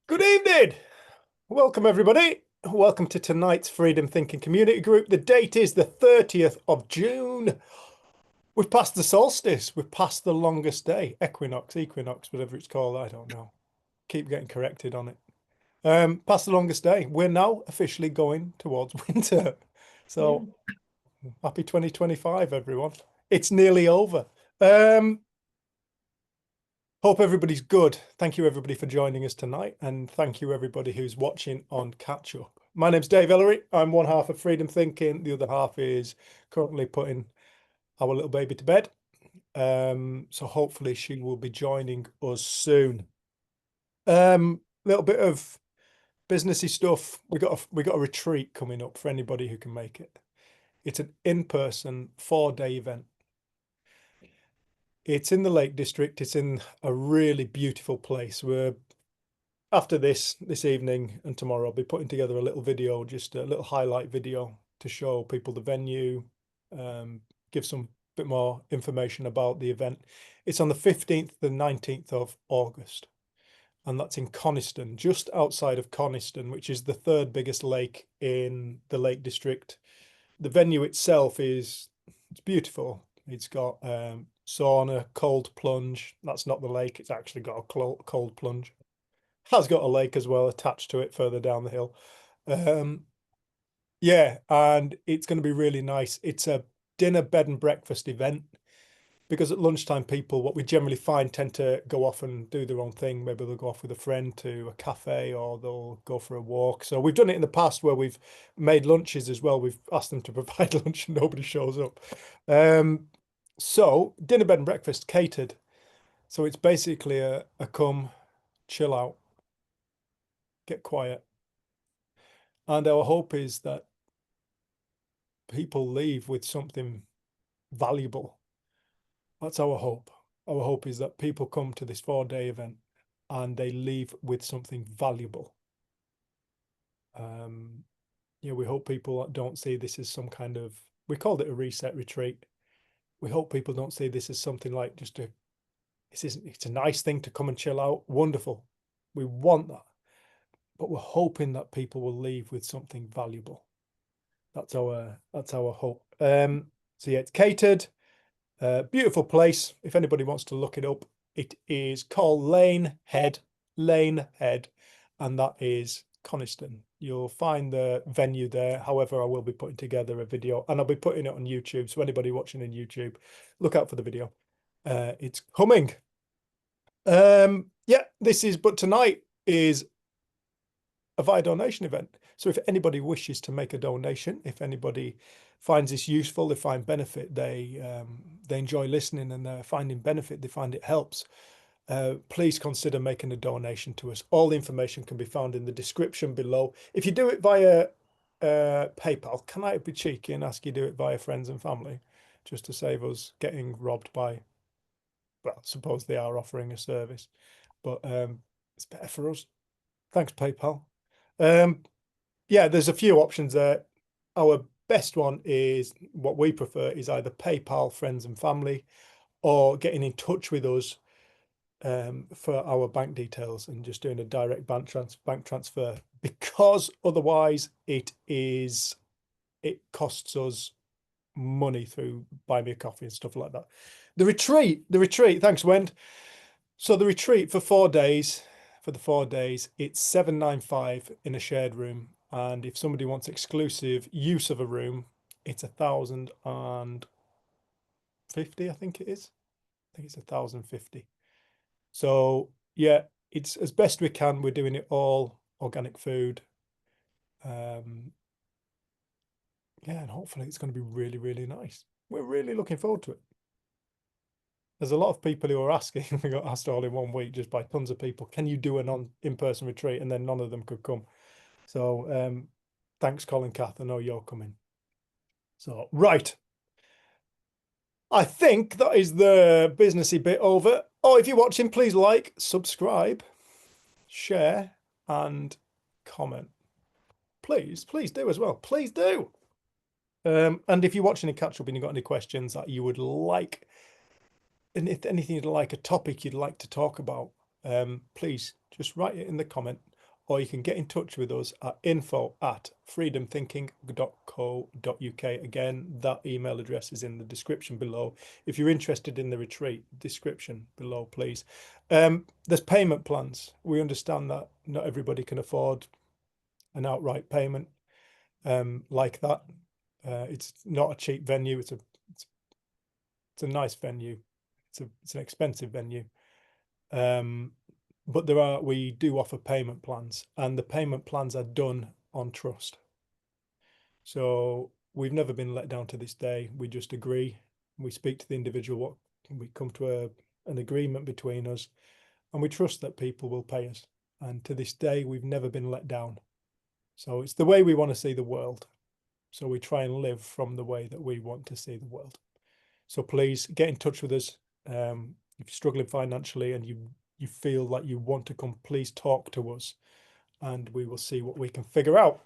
Good evening. Welcome, everybody. Welcome to tonight's Freedom Thinking Community Group. The date is the 30th of June. We've passed the solstice. We've passed the longest day. Equinox, whatever it's called. I don't know. Keep getting corrected on it. Past the longest day. We're now officially going towards winter. So happy 2025, everyone. It's nearly over. Hope everybody's good. Thank you, everybody, for joining us tonight. And thank you, everybody who's watching on Catch Up. My name's Dave Ellery. I'm one half of Freedom Thinking. The other half is currently putting our little baby to bed. So hopefully she will be joining us soon. Little bit of businessy stuff. We got a retreat coming up for anybody who can make it. It's an in-person 4-day event. It's in the Lake District. It's in a really beautiful place. After this evening and tomorrow, I'll be putting together a little video, just a little highlight video to show people the venue, give some bit more information about the event. It's on the 15th to the 19th of August, and that's in Coniston, just outside of Coniston, which is the third biggest lake in the Lake District. The venue itself it's beautiful. It's got sauna, cold plunge. That's not the lake. It's actually got a cold plunge. Has got a lake as well attached to it further down the hill. Yeah, and it's going to be really nice. It's a dinner, bed and breakfast event because at lunchtime people, what we generally find, tend to go off and do their own thing. Maybe they'll go off with a friend to a cafe or they'll go for a walk. So we've done it in the past where we've made lunches as well. We've asked them to provide lunch and nobody shows up. So dinner, bed and breakfast catered. So it's basically a come, chill out, get quiet. And our hope is that people leave with something valuable. That's our hope. Our hope is that people come to this 4-day event and they leave with something valuable. We hope people don't see this as some kind of, we called it a reset retreat. We hope people don't see this as something like just it's a nice thing to come and chill out. Wonderful. We want that. But we're hoping that people will leave with something valuable. That's our hope. So yeah, it's catered. Beautiful place. If anybody wants to look it up, it is called Lane Head, and that is Coniston. You'll find the venue there. However, I will be putting together a video and I'll be putting it on YouTube. So anybody watching on YouTube, look out for the video. It's coming. Yeah, but tonight is a via donation event. So if anybody wishes to make a donation, if anybody finds this useful, they find benefit, they enjoy listening and they're finding benefit, they find it helps, please consider making a donation to us. All the information can be found in the description below. If you do it via PayPal, can I be cheeky and ask you to do it via friends and family, just to save us getting robbed by, well, suppose they are offering a service, but it's better for us. Thanks, PayPal. Yeah, there's a few options there. Our best one is, what we prefer is either PayPal, friends and family, or getting in touch with us for our bank details and just doing a direct bank transfer, because otherwise it costs us money through Buy Me a Coffee and stuff like that. The retreat, thanks, Wend. So the retreat for 4 days, it's 795 in a shared room. And if somebody wants exclusive use of a room, it's 1,050, I think it is. I think it's 1,050. So yeah, it's as best we can. We're doing it all organic food. Yeah, and hopefully it's going to be really, really nice. We're really looking forward to it. There's a lot of people who are asking, we got asked all in one week just by tons of people, can you do an in-person retreat? And then none of them could come. So thanks, Colin Cath. I know you're coming. So, right. I think that is the businessy bit over. Oh, if you're watching, please like, subscribe, share, and comment. Please do as well. Please do. And if you're watching a catch up and you've got any questions that you would like, and if anything you'd like, a topic you'd like to talk about, please just write it in the comment. or you can get in touch with us at info@freedomthinking.co.uk. Again, that email address is in the description below. If you're interested in the retreat, description below, please. There's payment plans. We understand that not everybody can afford an outright payment like that. It's not a cheap venue. It's a nice venue. It's an expensive venue. But we do offer payment plans, and the payment plans are done on trust. So we've never been let down to this day. We just agree. We speak to the individual. We come to an agreement between us, and we trust that people will pay us. And to this day, we've never been let down. So it's the way we want to see the world. So we try and live from the way that we want to see the world. So please get in touch with us. If you're struggling financially and you feel like you want to come, please talk to us, and we will see what we can figure out.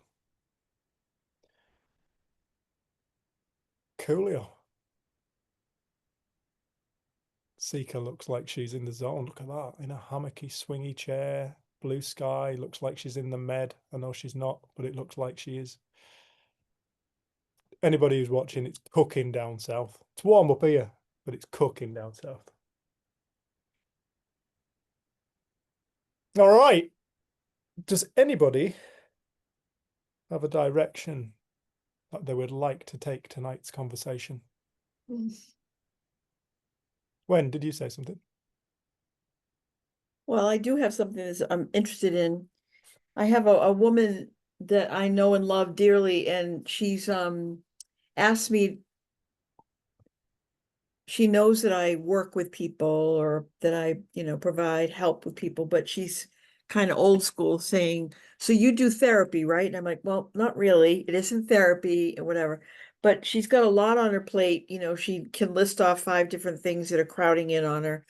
Coolio. Sika looks like she's in the zone. Look at that, in a hammocky, swingy chair. Blue sky, looks like she's in the med. I know she's not, but it looks like she is. Anybody who's watching, it's cooking down south. It's warm up here, but it's cooking down south. All right. Does anybody have a direction that they would like to take tonight's conversation? When did you say something? Well, I do have something that I'm interested in. I have a woman that I know and love dearly, and she's asked me, she knows that I work with people or that I, provide help with people, but she's kind of old school, saying, so you do therapy, right? And I'm like, well, not really. It isn't therapy or whatever. But she's got a lot on her plate. She can list off 5 different things that are crowding in on her.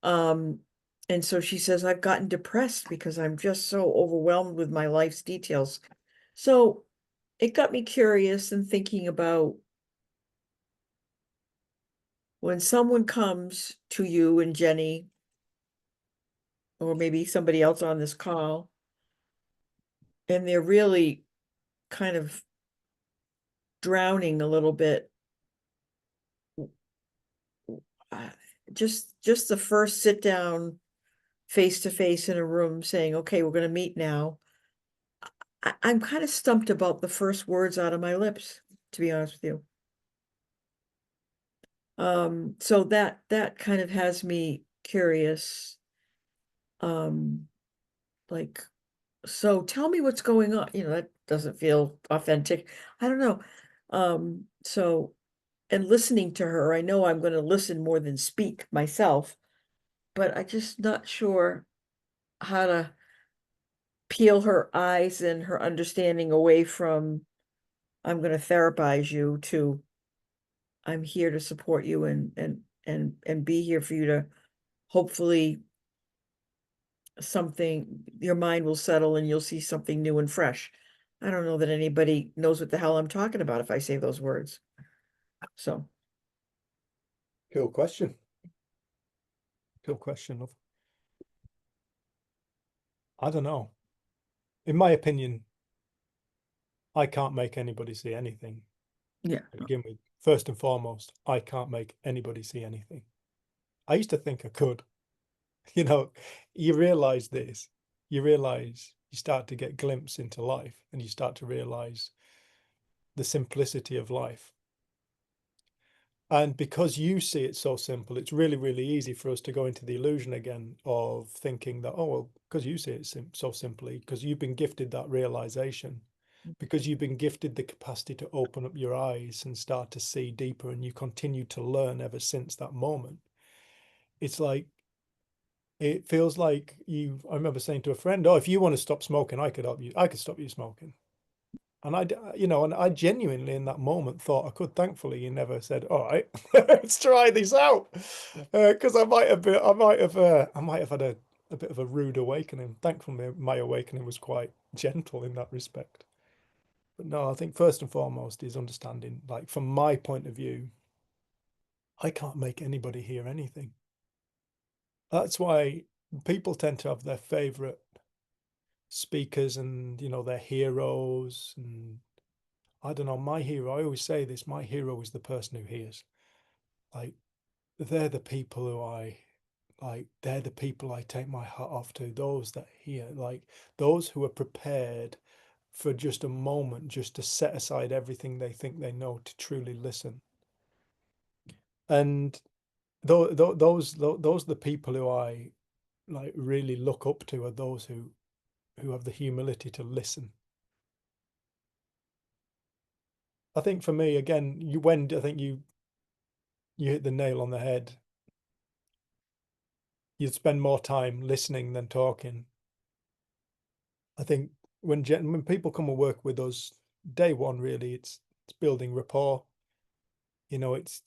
And so she says, I've gotten depressed because I'm just so overwhelmed with my life's details. So it got me curious and thinking about when someone comes to you and Jenny, or maybe somebody else on this call, and they're really kind of drowning a little bit. Just the first sit down face to face in a room saying, okay, we're going to meet now. I'm kind of stumped about the first words out of my lips, to be honest with you. So that kind of has me curious. Like, so tell me what's going on. That doesn't feel authentic. I don't know. So, and listening to her, I know I'm going to listen more than speak myself, but I just not sure how to peel her eyes and her understanding away from I'm going to therapize you to I'm here to support you and be here for you to hopefully your mind will settle and you'll see something new and fresh. I don't know that anybody knows what the hell I'm talking about if I say those words. So Cool question. Cool question, love. I don't know. In my opinion, I can't make anybody see anything. yeah. To begin with, first and foremost, I can't make anybody see anything. I used to think I could. You realize this. You realize you start to get glimpse into life, and you start to realize the simplicity of life. And because you see it so simple, it's really, really easy for us to go into the illusion again of thinking that, oh, well, because you see it so simply, because you've been gifted that realization, because you've been gifted the capacity to open up your eyes and start to see deeper, and you continue to learn ever since that moment. It's like, it feels like I remember saying to a friend, oh, if you want to stop smoking, I could help you. I could stop you smoking. And I genuinely in that moment thought I could. Thankfully, you never said, all right, let's try this out. Because I might have had a bit of a rude awakening. Thankfully, my awakening was quite gentle in that respect. But no, I think first and foremost is understanding, like from my point of view, I can't make anybody hear anything. That's why people tend to have their favorite speakers and, you know, their heroes. And I don't know, my hero, I always say this, my hero is the person who hears. Like, they're the people who they're the people I take my hat off to, those that hear, like those who are prepared for just a moment, just to set aside everything they think they know to truly listen. And those are the people who I like really look up to, are those who have the humility to listen. I think for me, again, I think you hit the nail on the head. You'd spend more time listening than talking. I think when people come and work with us, day one, really, it's building rapport. You know, it's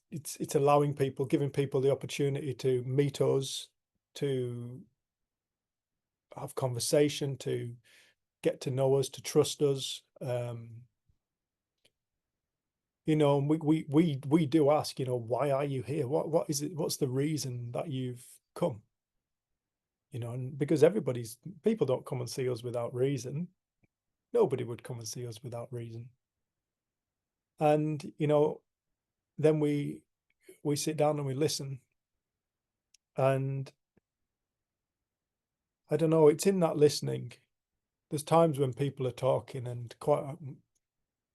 allowing people, giving people the opportunity to meet us, to have conversation, to get to know us, to trust us. You know, and we do ask, you know, why are you here? What is it? What's the reason that you've come? You know, and because people don't come and see us without reason. Nobody would come and see us without reason. And, you know, then we sit down and we listen. And I don't know, it's in that listening. There's times when people are talking and quite,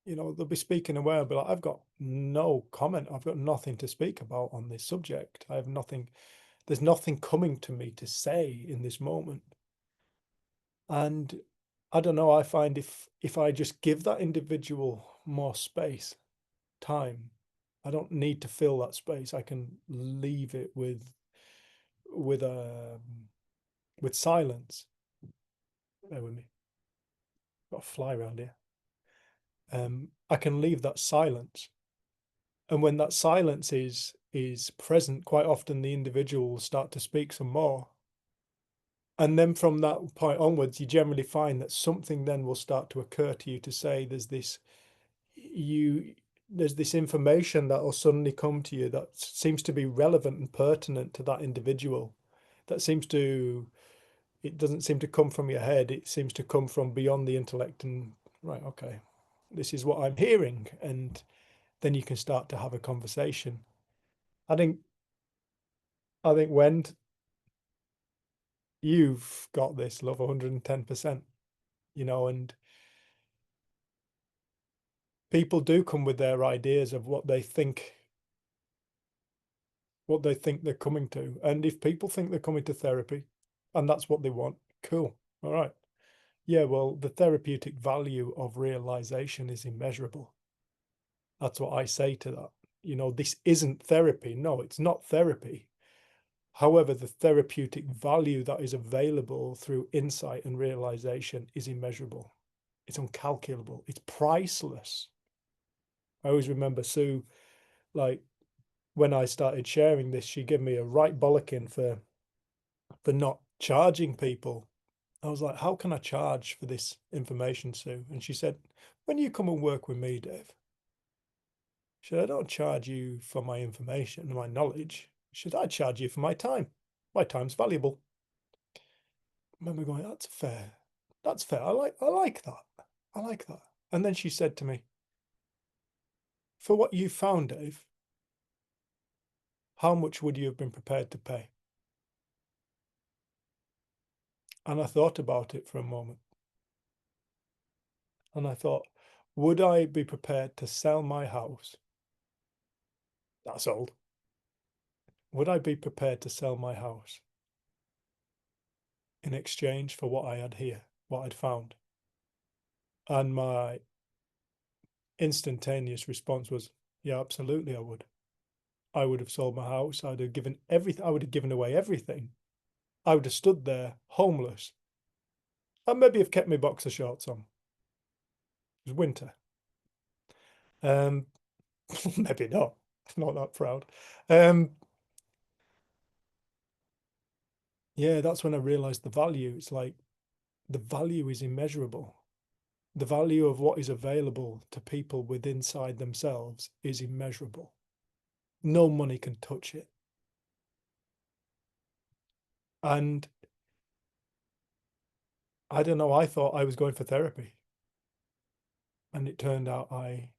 you know, they'll be speaking away. I'll be like, I've got no comment. I've got nothing to speak about on this subject. I have nothing. There's nothing coming to me to say in this moment. And I don't know, I find if I just give that individual more space, time, I don't need to fill that space. I can leave it with with silence. Bear with me. Got a fly around here. I can leave that silence. And when that silence is present, quite often the individual will start to speak some more. And then from that point onwards, you generally find that something then will start to occur to you to say there's this information that will suddenly come to you that seems to be relevant and pertinent to that individual. It doesn't seem to come from your head. It seems to come from beyond the intellect. And right, okay, this is what I'm hearing. And then you can start to have a conversation. I think when you've got this, love, 110%, you know, and people do come with their ideas of what they think they're coming to. And if people think they're coming to therapy and that's what they want, cool. All right. Yeah, well, the therapeutic value of realization is immeasurable. That's what I say to that. You know, this isn't therapy. No, it's not therapy. However, the therapeutic value that is available through insight and realization is immeasurable. It's incalculable. It's priceless. I always remember Sue, like when I started sharing this, she gave me a right bollocking for not charging people. I was like, how can I charge for this information, Sue? And she said, when you come and work with me, Dave, she said, I don't charge you for my information and my knowledge. She said, I charge you for my time. My time's valuable. I remember going, that's fair. That's fair. I like that. I like that. And then she said to me, for what you found, Dave, how much would you have been prepared to pay? And I thought about it for a moment. And I thought, would I be prepared to sell my house? That's old. Would I be prepared to sell my house in exchange for what I had here, what I'd found? And my instantaneous response was, yeah, absolutely, I would. I would have sold my house. I'd have given everything. I would have given away everything. I would have stood there homeless. And maybe have kept my boxer shorts on. It was winter. Maybe not. I'm not that proud. Yeah, that's when I realized the value. It's like the value is immeasurable. The value of what is available to people within inside themselves is immeasurable. No money can touch it. And I don't know, I thought I was going for therapy, and it turned out I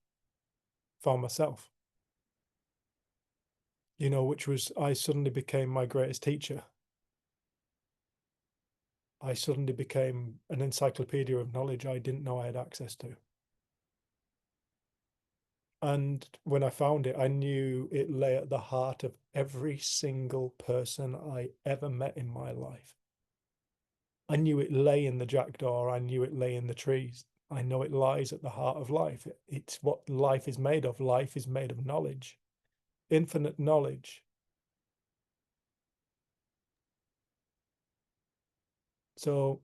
found myself, which was, I suddenly became my greatest teacher. I suddenly became an encyclopedia of knowledge I didn't know I had access to. And when I found it, I knew it lay at the heart of every single person I ever met in my life. I knew it lay in the jackdaw. I knew it lay in the trees. I know it lies at the heart of life. It's what life is made of. Life is made of knowledge, infinite knowledge. So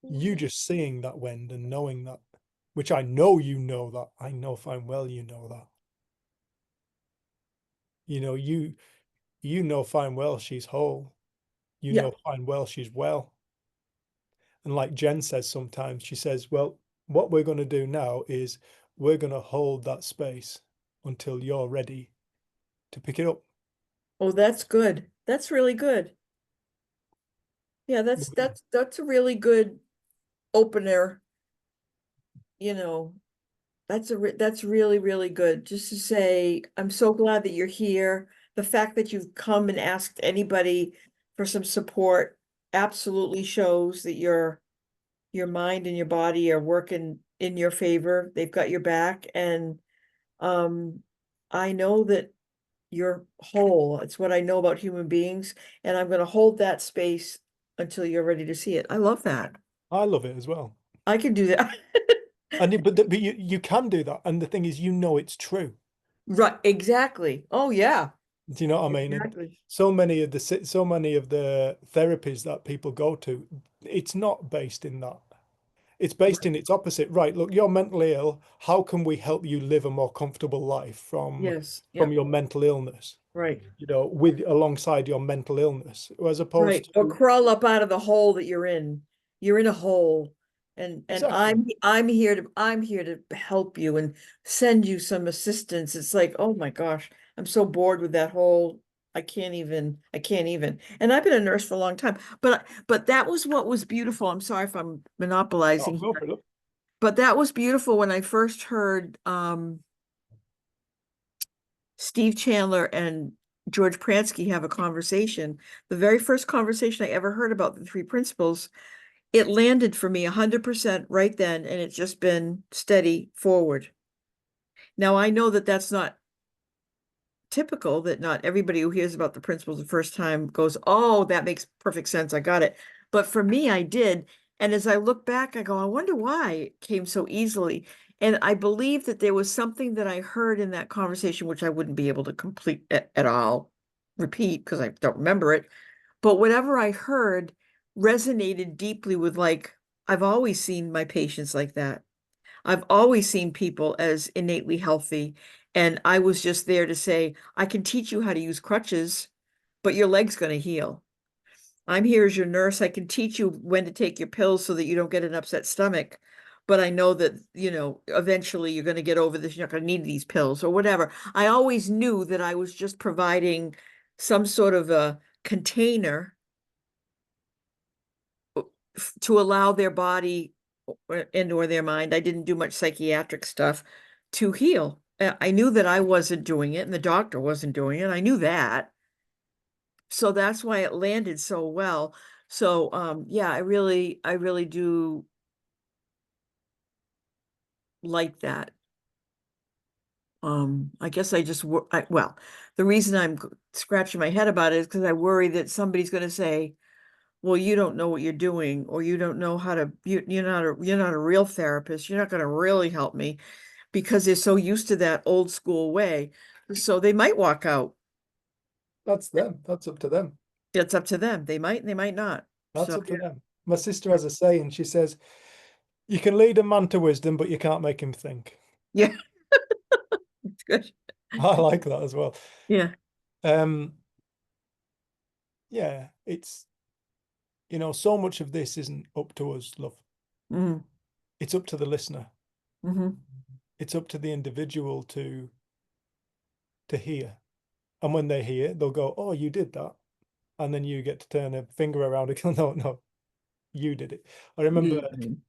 you just seeing that, Wend, and knowing that, which I know that, I know fine well you know that. You know fine well she's whole. You Yeah. know fine well she's well. And like Jen says sometimes, she says, well, what we're going to do now is we're going to hold that space until you're ready to pick it up. Oh, that's good. That's really good. Yeah, that's a really good opener, you know. That's really, really good. Just to say, I'm so glad that you're here. The fact that you've come and asked anybody for some support absolutely shows that your mind and your body are working in your favor. They've got your back, and um, I know that you're whole. It's what I know about human beings, and I'm going to hold that space until you're ready to see it. I love that. I love it as well. I can do that. But you can do that. And the thing is, it's true. Right, exactly. Oh yeah, Do you know what I mean? And exactly. so many of the therapies that people go to, it's not based in that. It's based in Right. its opposite. Right, look, you're mentally ill. How can we help you live a more comfortable life Yes. from Yep. your mental illness? Right. With alongside your mental illness, as Right. opposed Or to crawl up out of the hole that you're in. You're in a hole. And exactly. I'm here to help you and send you some assistance. It's like, oh my gosh, I'm so bored with that whole I can't even. And I've been a nurse for a long time. But that was what was beautiful. I'm sorry if I'm Oh, monopolizing go here. for it. But that was beautiful when I first heard Steve Chandler and George Pransky have a conversation. The very first conversation I ever heard about the three principles, it landed for me 100% right then, and it's just been steady forward. Now, I know that that's not typical, that not everybody who hears about the principles the first time goes, oh, that makes perfect sense. I got it. But for me, I did. And as I look back, I go, I wonder why it came so easily. And I believe that there was something that I heard in that conversation, which I wouldn't be able to complete at all, repeat because I don't remember it. But whatever I heard resonated deeply with, like, I've always seen my patients like that. I've always seen people as innately healthy. And I was just there to say, I can teach you how to use crutches, but your leg's going to heal. I'm here as your nurse. I can teach you when to take your pills so that you don't get an upset stomach. But I know that, eventually you're going to get over this. You're not going to need these pills or whatever. I always knew that I was just providing some sort of a container to allow their body and or their mind. I didn't do much psychiatric stuff to heal. I knew that I wasn't doing it and the doctor wasn't doing it. I knew that. So that's why it landed so well. So yeah, I really do like that. I guess I just well, the reason I'm scratching my head about it is because I worry that somebody's going to say, well, you don't know what you're doing, or you don't know how to, you're not a real therapist. You're not going to really help me, because they're so used to that old school way. So they might walk out. That's them. That's up to them. It's up to them. They might not. That's So up to them. My sister has a saying. She says, "You can lead a man to wisdom, but you can't make him think." yeah, it's good. I like that as well. Yeah. Um, yeah, it's so much of this isn't up to us, love. Mm-hmm. It's up to the listener. Mm-hmm. It's up to the individual to hear. And when they hear, they'll go, "Oh, you did that," and then you get to turn a finger around and go, "No, no, You did it. I remember Mhm.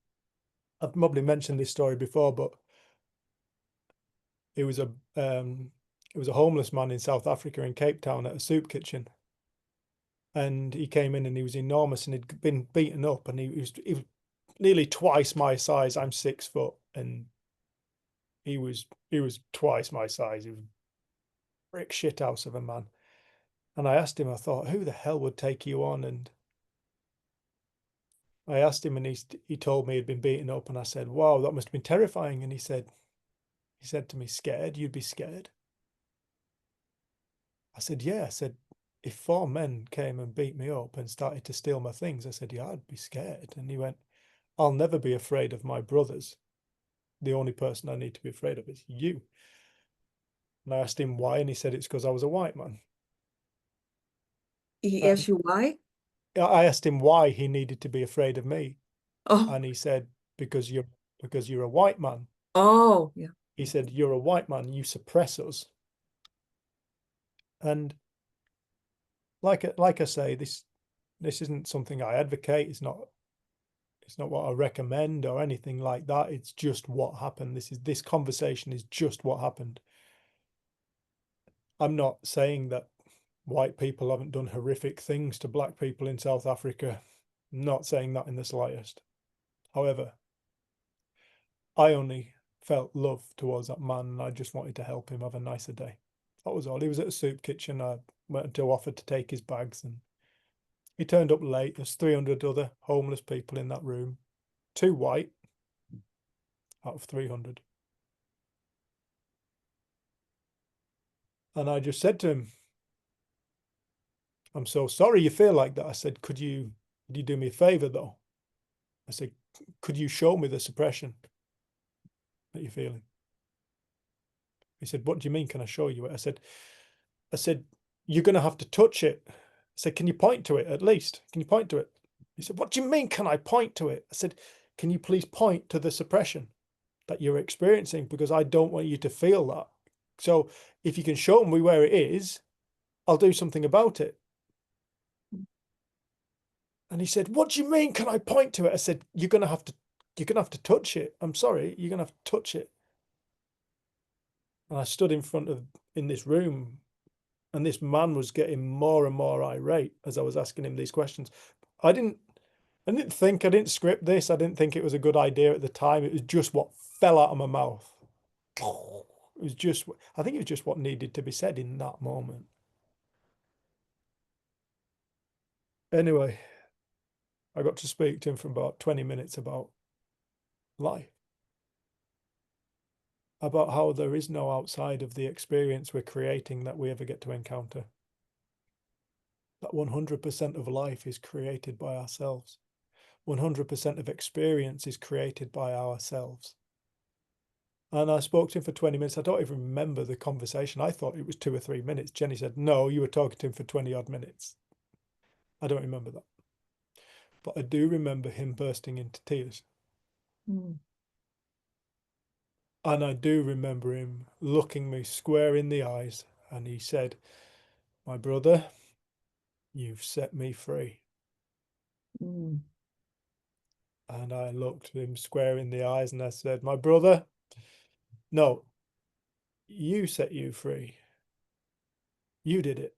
I've probably mentioned this story before, but it was a um, it was a homeless man in South Africa in Cape Town at a soup kitchen, and he came in and he was enormous and he'd been beaten up, and he was nearly twice my size. I'm 6 foot, and he was twice my size. He was a brick shit house of a man. And I asked him, I thought, who the hell would take you on? And I asked him, and he told me he'd been beaten up, and I said, wow, that must have been terrifying. And he said to me, scared? You'd be scared? I said, yeah. I said, if 4 men came and beat me up and started to steal my things, I said, yeah, I'd be scared. And he went, I'll never be afraid of my brothers. The only person I need to be afraid of is you. And I asked him why, and he said it's because I was a white man. He And asked you why? I asked him why he needed to be afraid of me, Oh, and he said, because you're a white man. oh, yeah. He said, you're a white man, you suppress us. And like I say, this isn't something I advocate. It's not what I recommend or anything like that. It's just what happened. This conversation is just what happened. I'm not saying that white people haven't done horrific things to black people in South Africa. I'm not saying that in the slightest. However, I only felt love towards that man, and I just wanted to help him have a nicer day. That was all. He was at a soup kitchen. I went to offer to take his bags, and he turned up late. There's 300 other homeless people in that room, two white out of 300. And I just said to him, I'm so sorry you feel like that. I said, could you do me a favor though? I said, could you show me the suppression that you're feeling? He said, what do you mean? Can I show you it? I said, you're going to have to touch it. I said, can you point to it at least? Can you point to it? He said, what do you mean? Can I point to it? I said, can you please point to the suppression that you're experiencing? Because I don't want you to feel that. So if you can show me where it is, I'll do something about it. And he said, what do you mean? Can I point to it? I said, you're gonna have to touch it. I'm sorry, you're gonna have to touch it. And I stood in this room, and this man was getting more and more irate as I was asking him these questions. I didn't I didn't script this. I didn't think it was a good idea at the time. It was just what fell out of my mouth. It was just, I think it was just what needed to be said in that moment. Anyway, I got to speak to him for about 20 minutes about life, about how there is no outside of the experience we're creating that we ever get to encounter. That 100% of life is created by ourselves. 100% of experience is created by ourselves. And I spoke to him for 20 minutes. I don't even remember the conversation. I thought it was 2 or 3 minutes. Jenny said, no, you were talking to him for 20 odd minutes. I don't remember that. But I do remember him bursting into tears. Mm. And I do remember him looking me square in the eyes. And he said, my brother, you've set me free. Mm. And I looked him square in the eyes and I said, my brother, no, you set you free. You did it.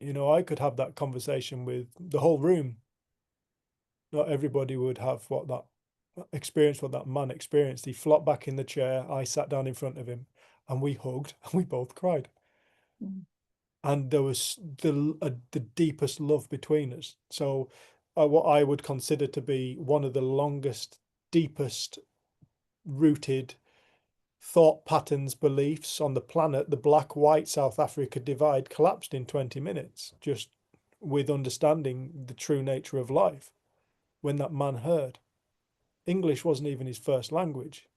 I could have that conversation with the whole room. Not everybody would have what that man experienced. He flopped back in the chair. I sat down in front of him, and we hugged and we both cried. Mm. And there was the deepest love between us. So, what I would consider to be one of the longest, deepest rooted thought patterns, beliefs on the planet, the black-white South Africa divide collapsed in 20 minutes, just with understanding the true nature of life. When that man heard, English wasn't even his first language,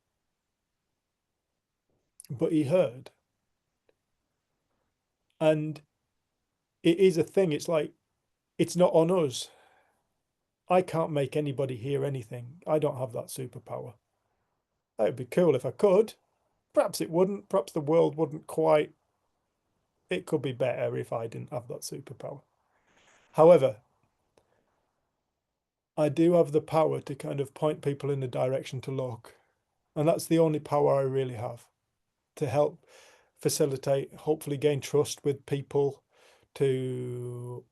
but he heard. And it is a thing. It's like, it's not on us. I can't make anybody hear anything. I don't have that superpower. It'd be cool if I could. Perhaps it wouldn't. Perhaps the world wouldn't quite. It could be better if I didn't have that superpower. However, I do have the power to kind of point people in the direction to look. And that's the only power I really have, to help facilitate, hopefully gain trust with people, to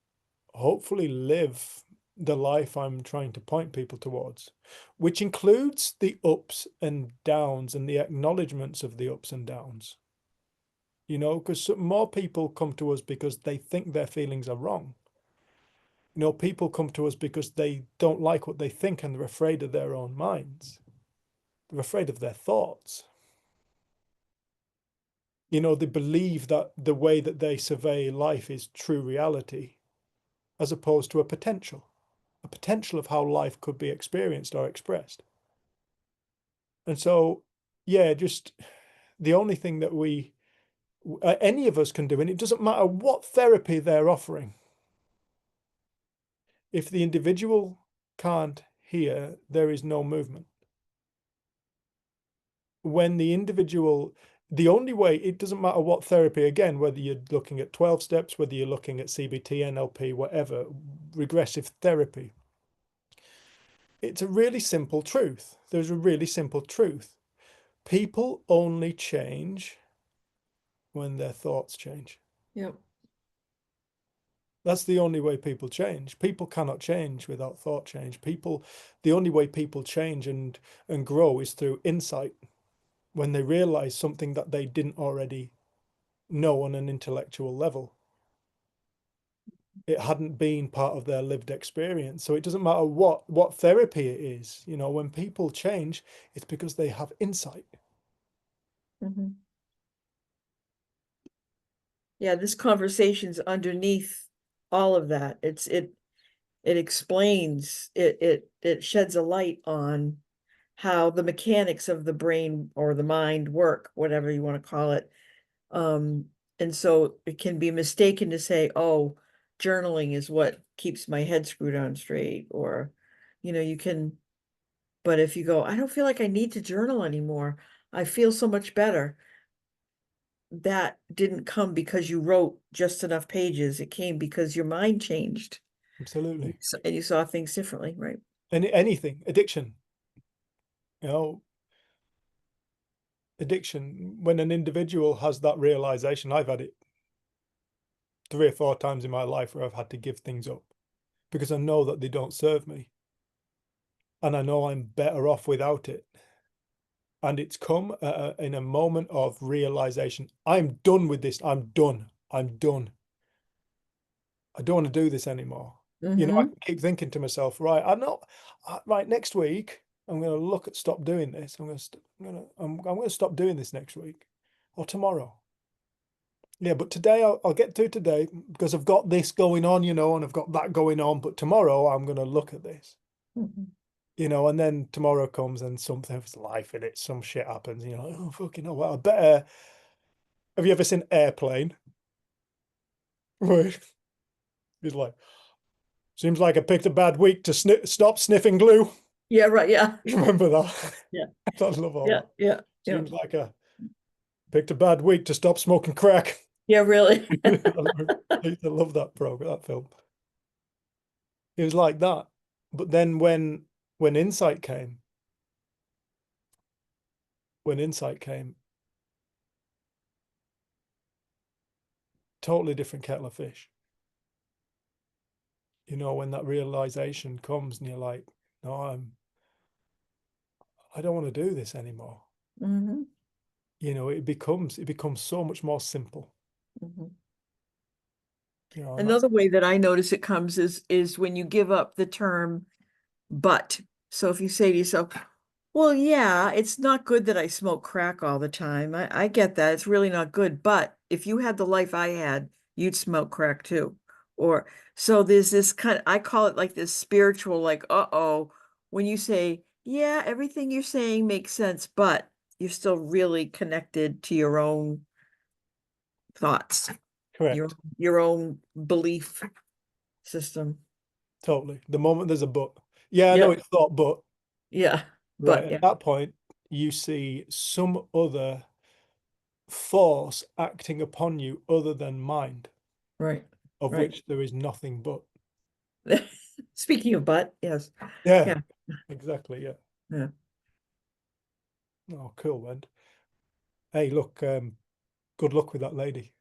hopefully live the life I'm trying to point people towards, which includes the ups and downs and the acknowledgements of the ups and downs. You know, because more people come to us because they think their feelings are wrong. You know, people come to us because they don't like what they think and they're afraid of their own minds. They're afraid of their thoughts. You know, they believe that the way that they survey life is true reality, as opposed to a potential of how life could be experienced or expressed. And so, yeah, just the only thing that any of us can do, and it doesn't matter what therapy they're offering, if the individual can't hear, there is no movement. When the individual, the only way, it doesn't matter what therapy, again, whether you're looking at 12 steps, whether you're looking at CBT, NLP, whatever, regressive therapy, it's a really simple truth. There's a really simple truth. People only change when their thoughts change. Yep. That's the only way people change. People cannot change without thought change. The only way people change and grow is through insight, when they realize something that they didn't already know on an intellectual level. It hadn't been part of their lived experience. So it doesn't matter what therapy it is. You know, when people change, it's because they have insight. Mhm. Yeah, this conversation's underneath all of that. It explains, it sheds a light on how the mechanics of the brain or the mind work, whatever you want to call it. And so it can be mistaken to say, oh, journaling is what keeps my head screwed on straight, or, you can, but if you go, I don't feel like I need to journal anymore, I feel so much better. That didn't come because you wrote just enough pages. It came because your mind changed. Absolutely. And you saw things differently, right? And anything, addiction, you know, addiction, when an individual has that realization, I've had it 3 or 4 times in my life where I've had to give things up because I know that they don't serve me. And I know I'm better off without it. And it's come in a moment of realization. I'm done with this. I'm done. I'm done. I don't want to do this anymore. You know, I Mm-hmm. can keep thinking to myself, right, I know, right, next week, I'm going to look at stop doing this. I'm going to stop doing this next week or tomorrow. Yeah, but today I'll get to today because I've got this going on, you know, and I've got that going on. But tomorrow I'm going to look at this, Mm-hmm. you know, and then tomorrow comes and something's life in it, some shit happens, you know, oh, fucking hell, well, I better. Have you ever seen Airplane? Where he's like, seems like I picked a bad week to stop sniffing glue. Yeah, right. Yeah. Remember that? Yeah. I love all Yeah. that. Yeah. Yeah. Seems like I picked a bad week to stop smoking crack. Yeah, really. I used to love that program, that film. It was like that. But then when insight came, when insight came, totally different kettle of fish. You know, when that realization comes and you're like, no, I don't want to do this anymore. Mm-hmm. You know, it becomes so much more simple. Mm-hmm. You know, and that's Another way that I notice it comes is when you give up the term but. So if you say to yourself, well, yeah, it's not good that I smoke crack all the time. I get that. It's really not good. But if you had the life I had, you'd smoke crack too. Or so there's this kind, I call it like this spiritual, like, uh-oh, when you say, yeah, everything you're saying makes sense, but you're still really connected to your own thoughts, your correct. your own belief system. Totally. The moment there's a but. Yeah, I know Yep. it's thought, but Yeah. right But at yeah, that point, you see some other force acting upon you other than mind, right. of Right. which there is nothing but. Speaking of butt, yes. Yeah, Yeah. exactly. Yeah. Yeah. Oh, cool, man. Hey, look, good luck with that lady.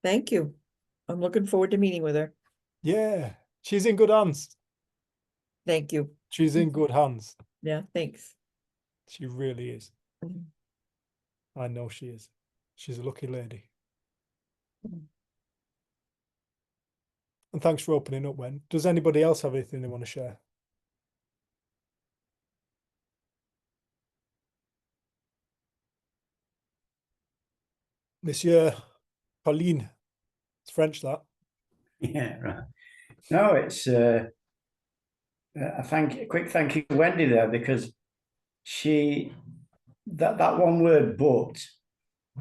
Thank you. I'm looking forward to meeting with her. Yeah, she's in good hands. Thank you. She's in good hands. Yeah, thanks. She really is. Mm. I know she is. She's a lucky lady. Mm. And thanks for opening up, Wen. Does anybody else have anything they want to share? Monsieur Pauline. It's French, that. Yeah, right. No, it's a quick thank you to Wendy there, because she that one word, but,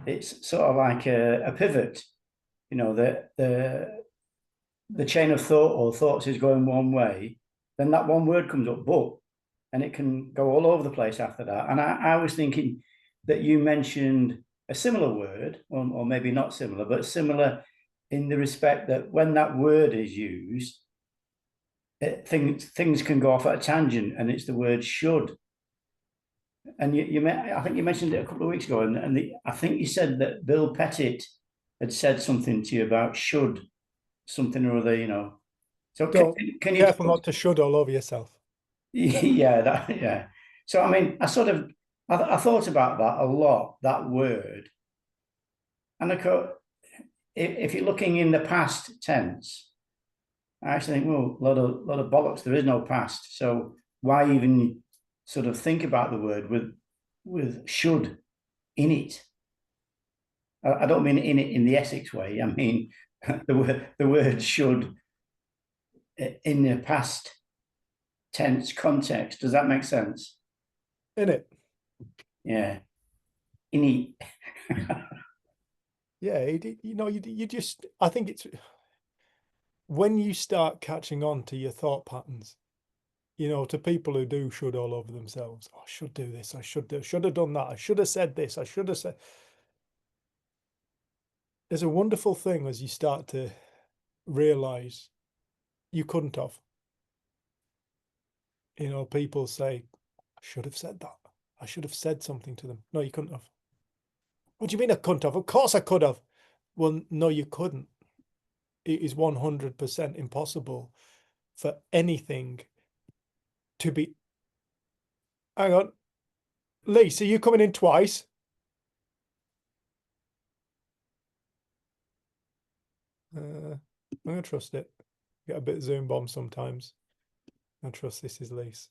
it's sort of like a pivot. You know, the chain of thought or thoughts is going one way, then that one word comes up, but, and it can go all over the place after that. And I was thinking that you mentioned a similar word, or maybe not similar, but similar in the respect that when that word is used, things can go off at a tangent, and it's the word should. And I think you mentioned it a couple of weeks ago, and I think you said that Bill Pettit had said something to you about should something or other, you know. So Don't can be you careful not to should all over yourself. yeah. So I mean, I thought about that a lot, that word, and if you're looking in the past tense, I actually think, well, a lot of bollocks. There is no past, so why even sort of think about the word with should in it? I don't mean in it in the Essex way. I mean the word should in the past tense context. Does that make sense? In it. Yeah, in it. Yeah, you know, you just, I think it's when you start catching on to your thought patterns, you know, to people who do should all over themselves. Oh, I should do this. I should have done that. I should have said this. I should have said. There's a wonderful thing as you start to realize you couldn't have. You know, people say, I should have said that. I should have said something to them. No, you couldn't have. What do you mean I couldn't have? Of course I could have. Well, no, you couldn't. It is 100% impossible for anything to be. Hang on. Lisa, you coming in twice? I'm going to trust it. Get a bit of Zoom bomb sometimes. I trust this is Lisa.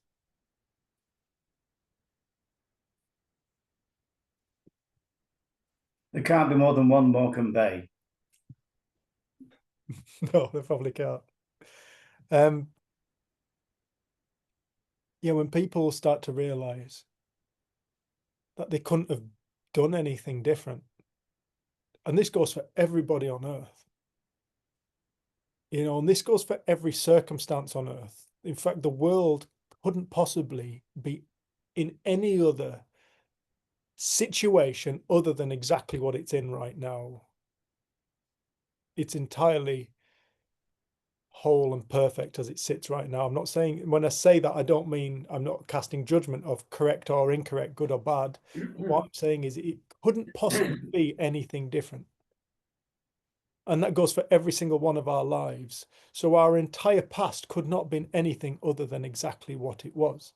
There can't be more than one Morecambe Bay. No, they probably can't. Yeah, when people start to realize that they couldn't have done anything different, and this goes for everybody on earth, you know, and this goes for every circumstance on earth. In fact, the world couldn't possibly be in any other situation other than exactly what it's in right now. It's entirely whole and perfect as it sits right now. I'm not saying, when I say that, I don't mean I'm not casting judgment of correct or incorrect, good or bad. What I'm saying is it couldn't possibly be anything different. And that goes for every single one of our lives. So our entire past could not have been anything other than exactly what it was.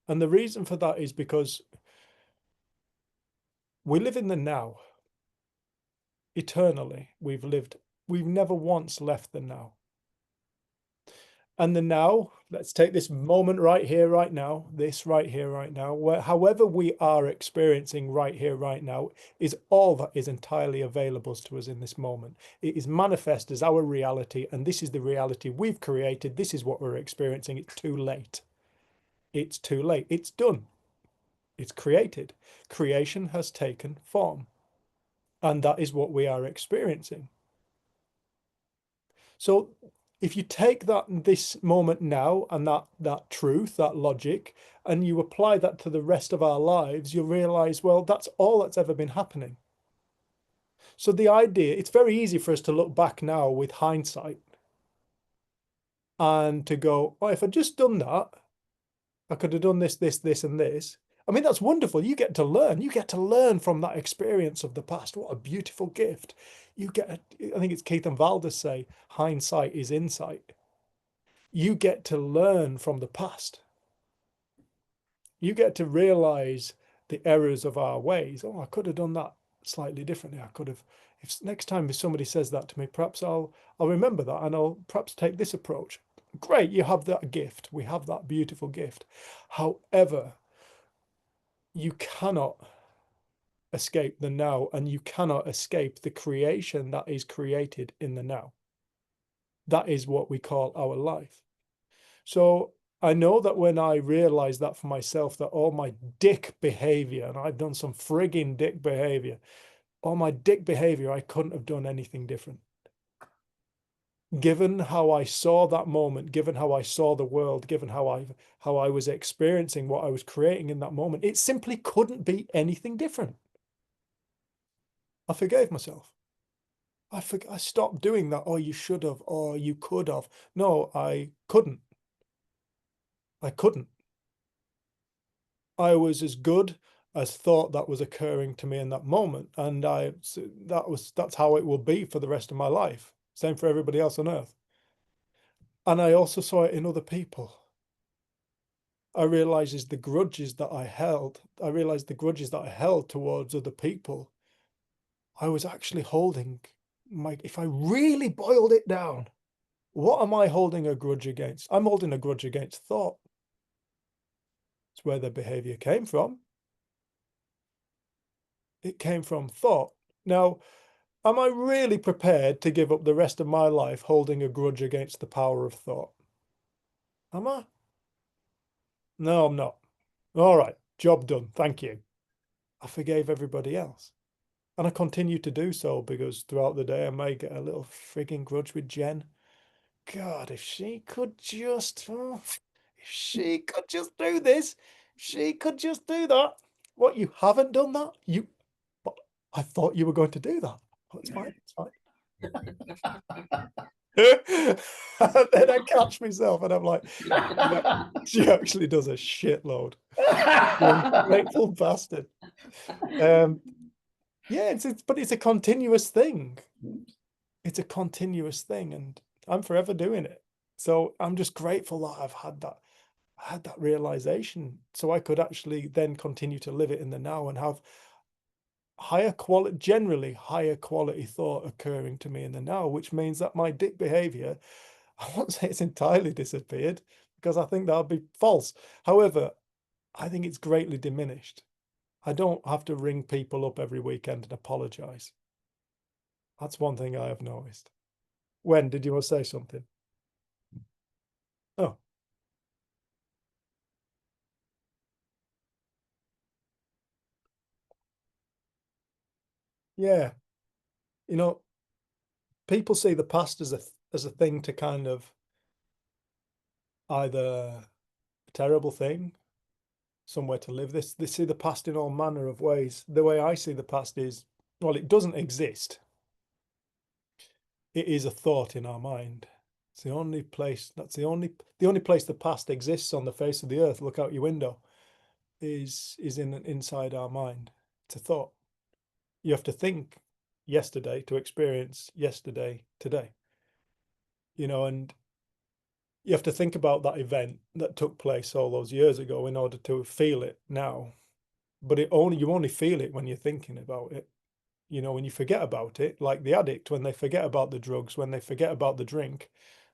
And the reason for that is because we live in the now. Eternally, we've never once left the now. And the now, let's take this moment right here, right now, this right here, right now, where however we are experiencing right here, right now, is all that is entirely available to us in this moment. It is manifest as our reality, and this is the reality we've created. This is what we're experiencing. It's too late. It's too late. It's done. It's created. Creation has taken form, and that is what we are experiencing. So if you take that this moment now and that truth, that logic, and you apply that to the rest of our lives, you'll realize, well, that's all that's ever been happening. So the idea, it's very easy for us to look back now with hindsight. and to go, oh, if I'd just done that, I could have done this, this, this, and this. I mean, that's wonderful. You get to learn. You get to learn from that experience of the past. What a beautiful gift. You get, I think it's Keith and Valdez say, hindsight is insight. You get to learn from the past. You get to realize the errors of our ways. Oh, I could have done that slightly differently. I could have, if next time if somebody says that to me, perhaps I'll remember that, and I'll perhaps take this approach. Great, you have that gift. We have that beautiful gift. However, you cannot escape the now, and you cannot escape the creation that is created in the now. That is what we call our life. So I know that when I realized that for myself, that all my dick behavior, and I've done some frigging dick behavior, all my dick behavior, I couldn't have done anything different. Given how I saw that moment, given how I saw the world, given how I was experiencing what I was creating in that moment, it simply couldn't be anything different. I forgave myself. I stopped doing that. Oh, you should have, or you could have. No, I couldn't. I couldn't. I was as good as thought that was occurring to me in that moment, and that's how it will be for the rest of my life. Same for everybody else on earth. And I also saw it in other people. I realized the grudges that I held. I realized the grudges that I held towards other people. I was actually holding if I really boiled it down, what am I holding a grudge against? I'm holding a grudge against thought. It's where the behavior came from. It came from thought. Now, am I really prepared to give up the rest of my life holding a grudge against the power of thought? Am I? No, I'm not. All right, job done. Thank you. I forgave everybody else. And I continue to do so, because throughout the day I may get a little frigging grudge with Jen. God, if she could just, if she could just do this, she could just do that. What, you haven't done that? But I thought you were going to do that. Oh, it's fine, it's fine. And then I catch myself and I'm like, yeah, she actually does a shitload. Grateful bastard. Yeah, but it's a continuous thing. It's a continuous thing, and I'm forever doing it. So I'm just grateful that I had that realization, so I could actually then continue to live it in the now and have generally higher quality thought occurring to me in the now, which means that my dick behavior, I won't say it's entirely disappeared, because I think that would be false. However, I think it's greatly diminished. I don't have to ring people up every weekend and apologize. That's one thing I have noticed. When did you want to say something? Oh. Yeah. You know, people see the past as a thing to kind of either a terrible thing, somewhere to live. They see the past in all manner of ways. The way I see the past is, well, it doesn't exist. It is a thought in our mind. It's the only place, the only place the past exists on the face of the earth. Look out your window. Is inside our mind. It's a thought. You have to think yesterday to experience yesterday today. You know, and you have to think about that event that took place all those years ago in order to feel it now. But you only feel it when you're thinking about it. You know, when you forget about it, like the addict, when they forget about the drugs, when they forget about the drink,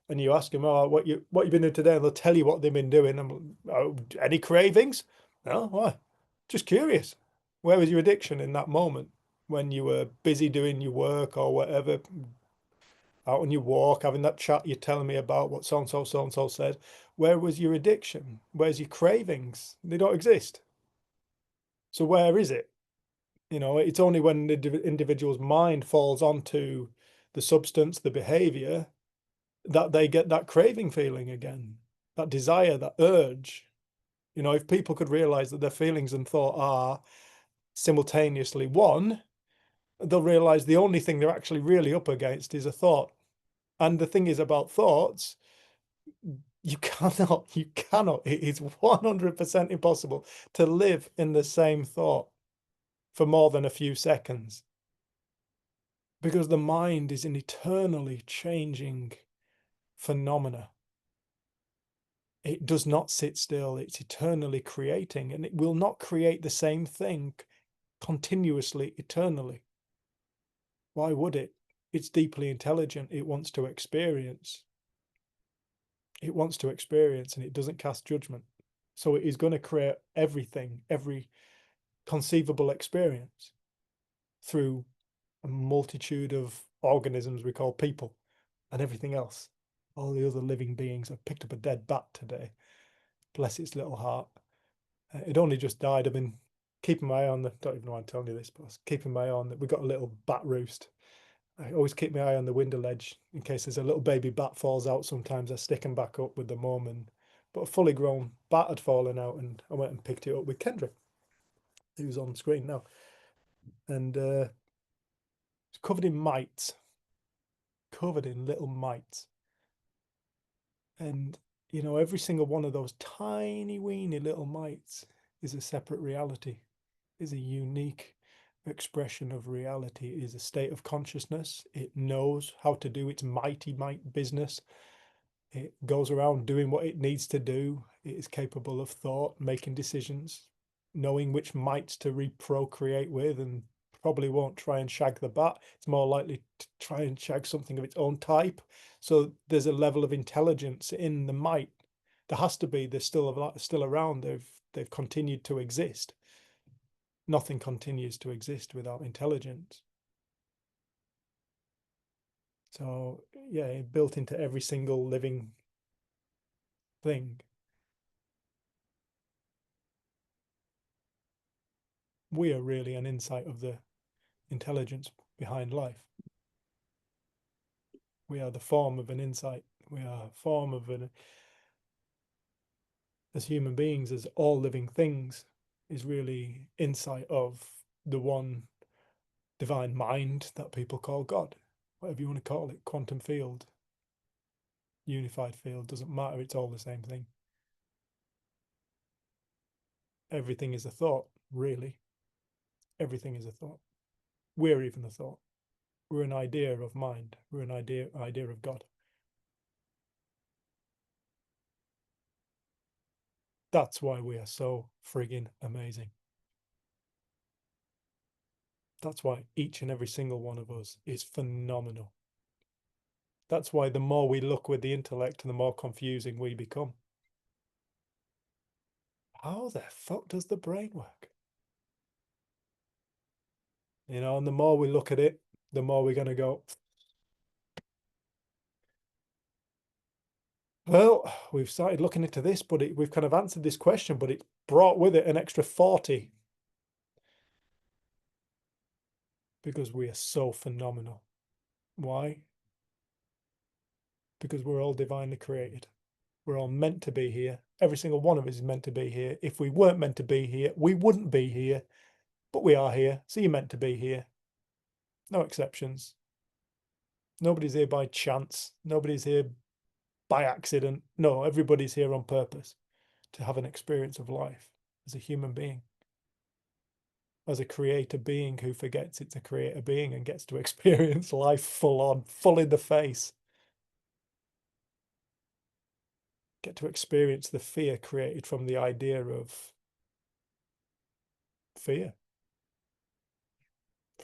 and you ask them, oh, what you been doing today? And they'll tell you what they've been doing. And oh, any cravings? No, why? Just curious. Where was your addiction in that moment when you were busy doing your work or whatever, out on your walk, having that chat you're telling me about what so and so said? Where was your addiction? Where's your cravings? They don't exist. So where is it? You know, it's only when the individual's mind falls onto the substance, the behavior, that they get that craving feeling again, that desire, that urge. You know, if people could realize that their feelings and thought are simultaneously one, they'll realize the only thing they're actually really up against is a thought. And the thing is about thoughts, You cannot, it is 100% impossible to live in the same thought for more than a few seconds, because the mind is an eternally changing phenomena. It does not sit still, it's eternally creating, and it will not create the same thing continuously, eternally. Why would it? It's deeply intelligent, it wants to experience. It wants to experience, and it doesn't cast judgment. So it is going to create everything, every conceivable experience through a multitude of organisms we call people and everything else. All the other living beings. I've picked up a dead bat today. Bless its little heart. It only just died. I've been keeping my eye on don't even know why I'm telling you this, but I was keeping my eye on that. We've got a little bat roost. I always keep my eye on the window ledge in case there's a little baby bat falls out. Sometimes I stick them back up with the mum, but a fully grown bat had fallen out, and I went and picked it up with Kendrick, who's on screen now, and it's covered in mites, covered in little mites. And you know, every single one of those tiny weeny little mites is a separate reality, is a unique expression of reality, is a state of consciousness. It knows how to do its mighty might business. It goes around doing what it needs to do. It is capable of thought, making decisions, knowing which mites to reprocreate with, and probably won't try and shag the bat. It's more likely to try and shag something of its own type. So there's a level of intelligence in the mite. There has to be. They're still around. They've continued to exist. Nothing continues to exist without intelligence. So yeah, built into every single living thing. We are really an insight of the intelligence behind life. We are the form of an insight. We are a form of as human beings, as all living things, is really insight of the one divine mind that people call God. Whatever you want to call it, quantum field, unified field, doesn't matter, it's all the same thing. Everything is a thought, really. Everything is a thought. We're even a thought. We're an idea of mind. We're an idea of God. That's why we are so friggin' amazing. That's why each and every single one of us is phenomenal. That's why the more we look with the intellect, the more confusing we become. How the fuck does the brain work? You know, and the more we look at it, the more we're going to go, well, we've started looking into this, but we've kind of answered this question, but it brought with it an extra 40. Because we are so phenomenal. Why? Because we're all divinely created. We're all meant to be here. Every single one of us is meant to be here. If we weren't meant to be here, we wouldn't be here. But we are here, so you're meant to be here. No exceptions. Nobody's here by chance. Nobody's here by accident. No, everybody's here on purpose to have an experience of life as a human being. As a creator being who forgets it's a creator being and gets to experience life full on, full in the face. Get to experience the fear created from the idea of fear,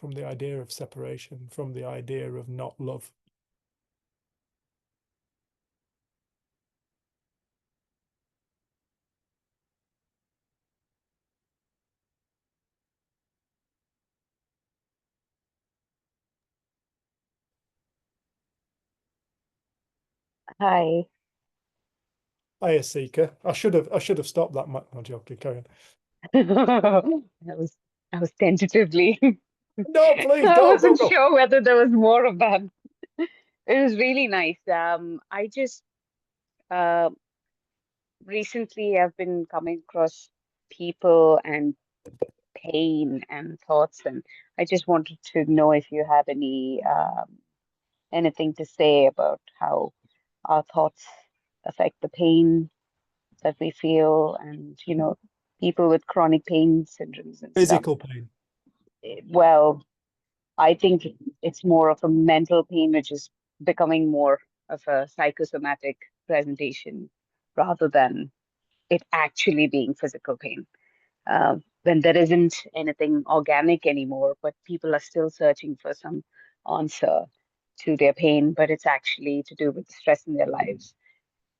from the idea of separation, from the idea of not love. Hi. Hiya, Seeker. I should have stopped that. I'm joking. Carry on. I was tentatively. No, please I go, wasn't go. sure whether there was more of that. It was really nice. I just uh, recently I've been coming across people and pain and thoughts, and I just wanted to know if you have anything to say about how our thoughts affect the pain that we feel, and people with chronic pain syndromes and stuff. Physical pain. Well, I think it's more of a mental pain, which is becoming more of a psychosomatic presentation rather than it actually being physical pain. When there isn't anything organic anymore, but people are still searching for some answer to their pain, but it's actually to do with the stress in their lives.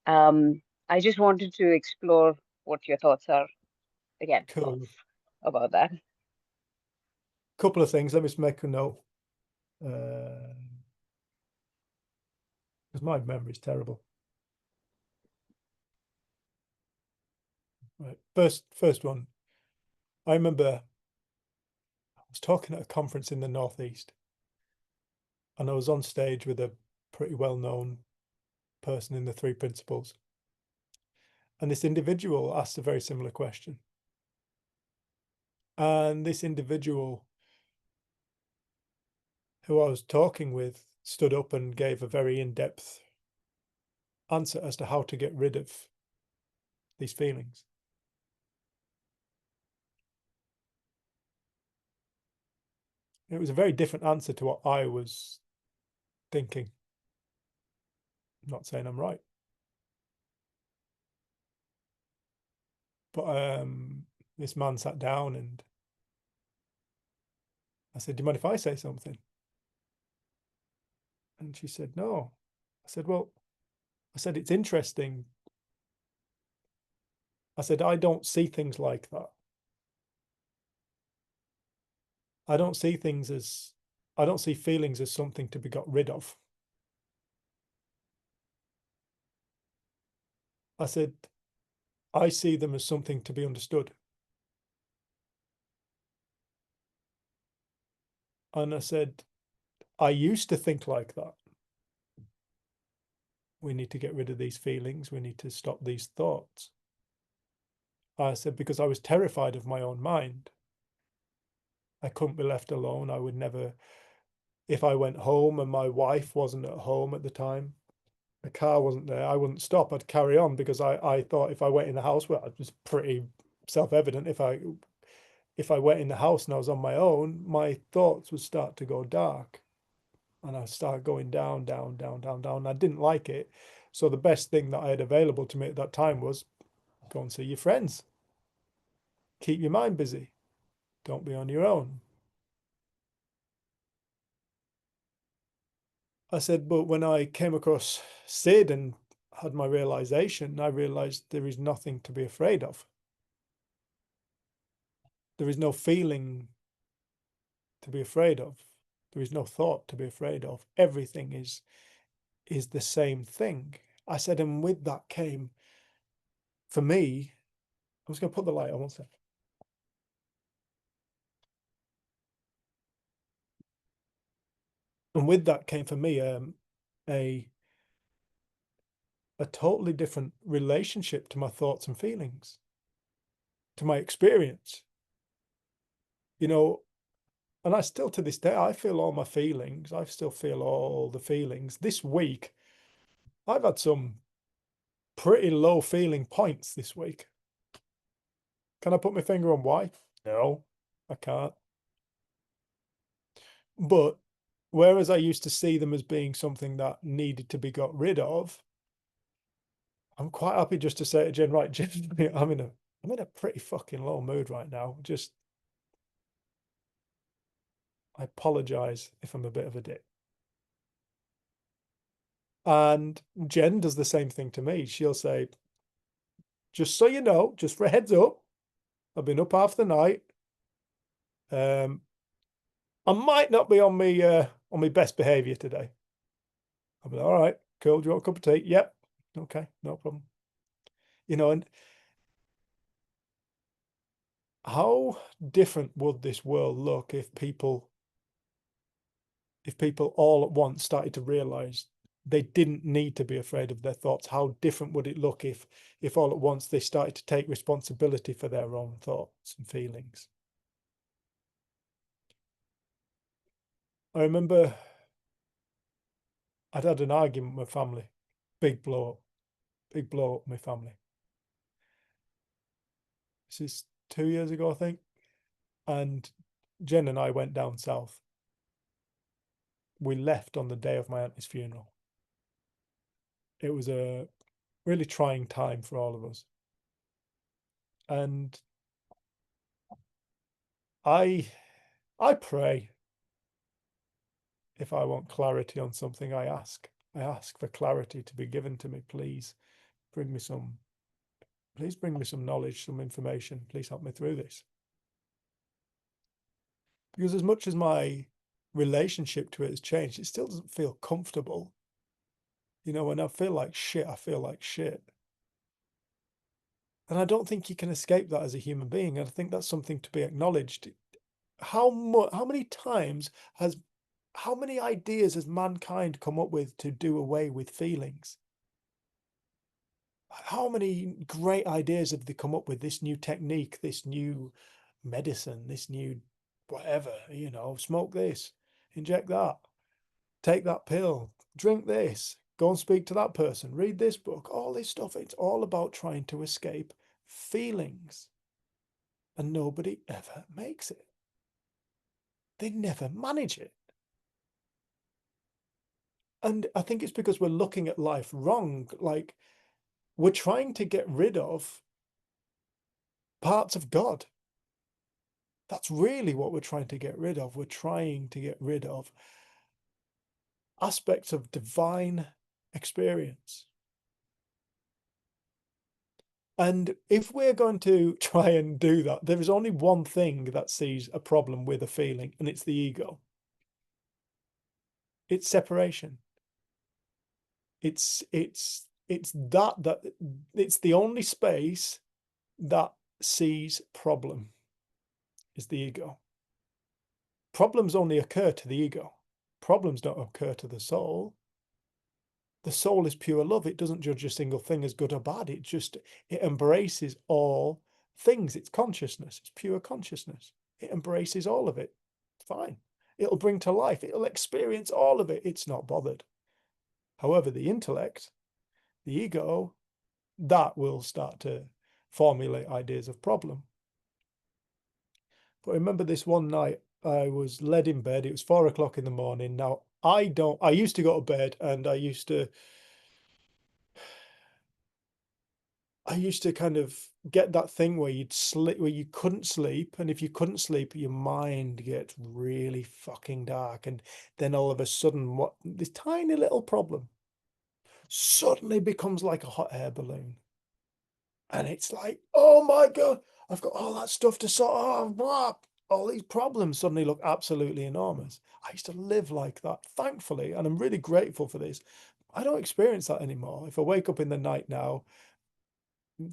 I just wanted to explore what your thoughts are again Cool. about that. Couple of things. Let me just make a note. Because my memory is terrible. Right. First one. I remember I was talking at a conference in the Northeast, and I was on stage with a pretty well-known person in the Three Principles. And this individual asked a very similar question. And this individual who I was talking with stood up and gave a very in-depth answer as to how to get rid of these feelings. It was a very different answer to what I was thinking. I'm not saying I'm right. But this man sat down and I said, "Do you mind if I say something?" And she said, "No." I said, "Well," I said, "it's interesting." I said, "I don't see things like that. I don't see feelings as something to be got rid of." I said, "I see them as something to be understood." And I said, "I used to think like that. We need to get rid of these feelings. We need to stop these thoughts." I said, "Because I was terrified of my own mind. I couldn't be left alone. I would never, if I went home and my wife wasn't at home at the time, the car wasn't there, I wouldn't stop. I'd carry on because I thought if I went in the house, well, it was pretty self-evident. If I went in the house and I was on my own, my thoughts would start to go dark. And I'd start going down, down, down, down, down. I didn't like it. So the best thing that I had available to me at that time was go and see your friends. Keep your mind busy. Don't be on your own." I said, "But when I came across Sid and had my realization, I realized there is nothing to be afraid of. There is no feeling to be afraid of. There is no thought to be afraid of. Everything is the same thing." I said, and with that came, for me, I'm just going to put the light on one second. And with that came for me a totally different relationship to my thoughts and feelings, to my experience. And I still, to this day, I feel all my feelings. I still feel all the feelings. This week, I've had some pretty low feeling points this week. Can I put my finger on why? No, I can't. But whereas I used to see them as being something that needed to be got rid of, I'm quite happy just to say to Jen, right, Jen, I'm in a pretty fucking low mood right now. Just, I apologize if I'm a bit of a dick. And Jen does the same thing to me. She'll say, "Just so you know, just for a heads up, I've been up half the night. I might not be on my best behavior today." I'll be like, "All right, cool. Do you want a cup of tea?" "Yep." "Okay, no problem." And how different would this world look if people all at once started to realize they didn't need to be afraid of their thoughts? How different would it look if all at once they started to take responsibility for their own thoughts and feelings? I remember I'd had an argument with my family, big blow up, big blow up in my family. This is 2 years ago, I think. And Jen and I went down south. We left on the day of my auntie's funeral. It was a really trying time for all of us. And I pray. If I want clarity on something, I ask for clarity to be given to me. Please bring me some knowledge, some information. Please help me through this. Because as much as my relationship to it has changed, it still doesn't feel comfortable. You know, when I feel like shit, I feel like shit. And I don't think you can escape that as a human being. And I think that's something to be acknowledged. How many ideas has mankind come up with to do away with feelings? How many great ideas have they come up with? This new technique, this new medicine, this new whatever, you know, smoke this, inject that, take that pill, drink this, go and speak to that person, read this book, all this stuff. It's all about trying to escape feelings. And nobody ever makes it. They never manage it. And I think it's because we're looking at life wrong. Like, we're trying to get rid of parts of God. That's really what we're trying to get rid of. We're trying to get rid of aspects of divine experience. And if we're going to try and do that, there is only one thing that sees a problem with a feeling, and it's the ego. It's separation. It's the only space that sees problem is the ego. Problems only occur to the ego. Problems don't occur to the soul. The soul is pure love. It doesn't judge a single thing as good or bad. It embraces all things. It's consciousness. It's pure consciousness. It embraces all of it. Fine. It'll bring to life. It'll experience all of it. It's not bothered. However, the intellect, the ego, that will start to formulate ideas of problem. But I remember this one night, I was led in bed. It was 4 o'clock in the morning. Now, I used to go to bed and I used to kind of get that thing where you'd sleep, where you couldn't sleep. And if you couldn't sleep, your mind gets really fucking dark. And then all of a sudden, this tiny little problem suddenly becomes like a hot air balloon. And it's like, oh my God, I've got all that stuff to sort out. All these problems suddenly look absolutely enormous. I used to live like that, thankfully, and I'm really grateful for this. I don't experience that anymore. If I wake up in the night now,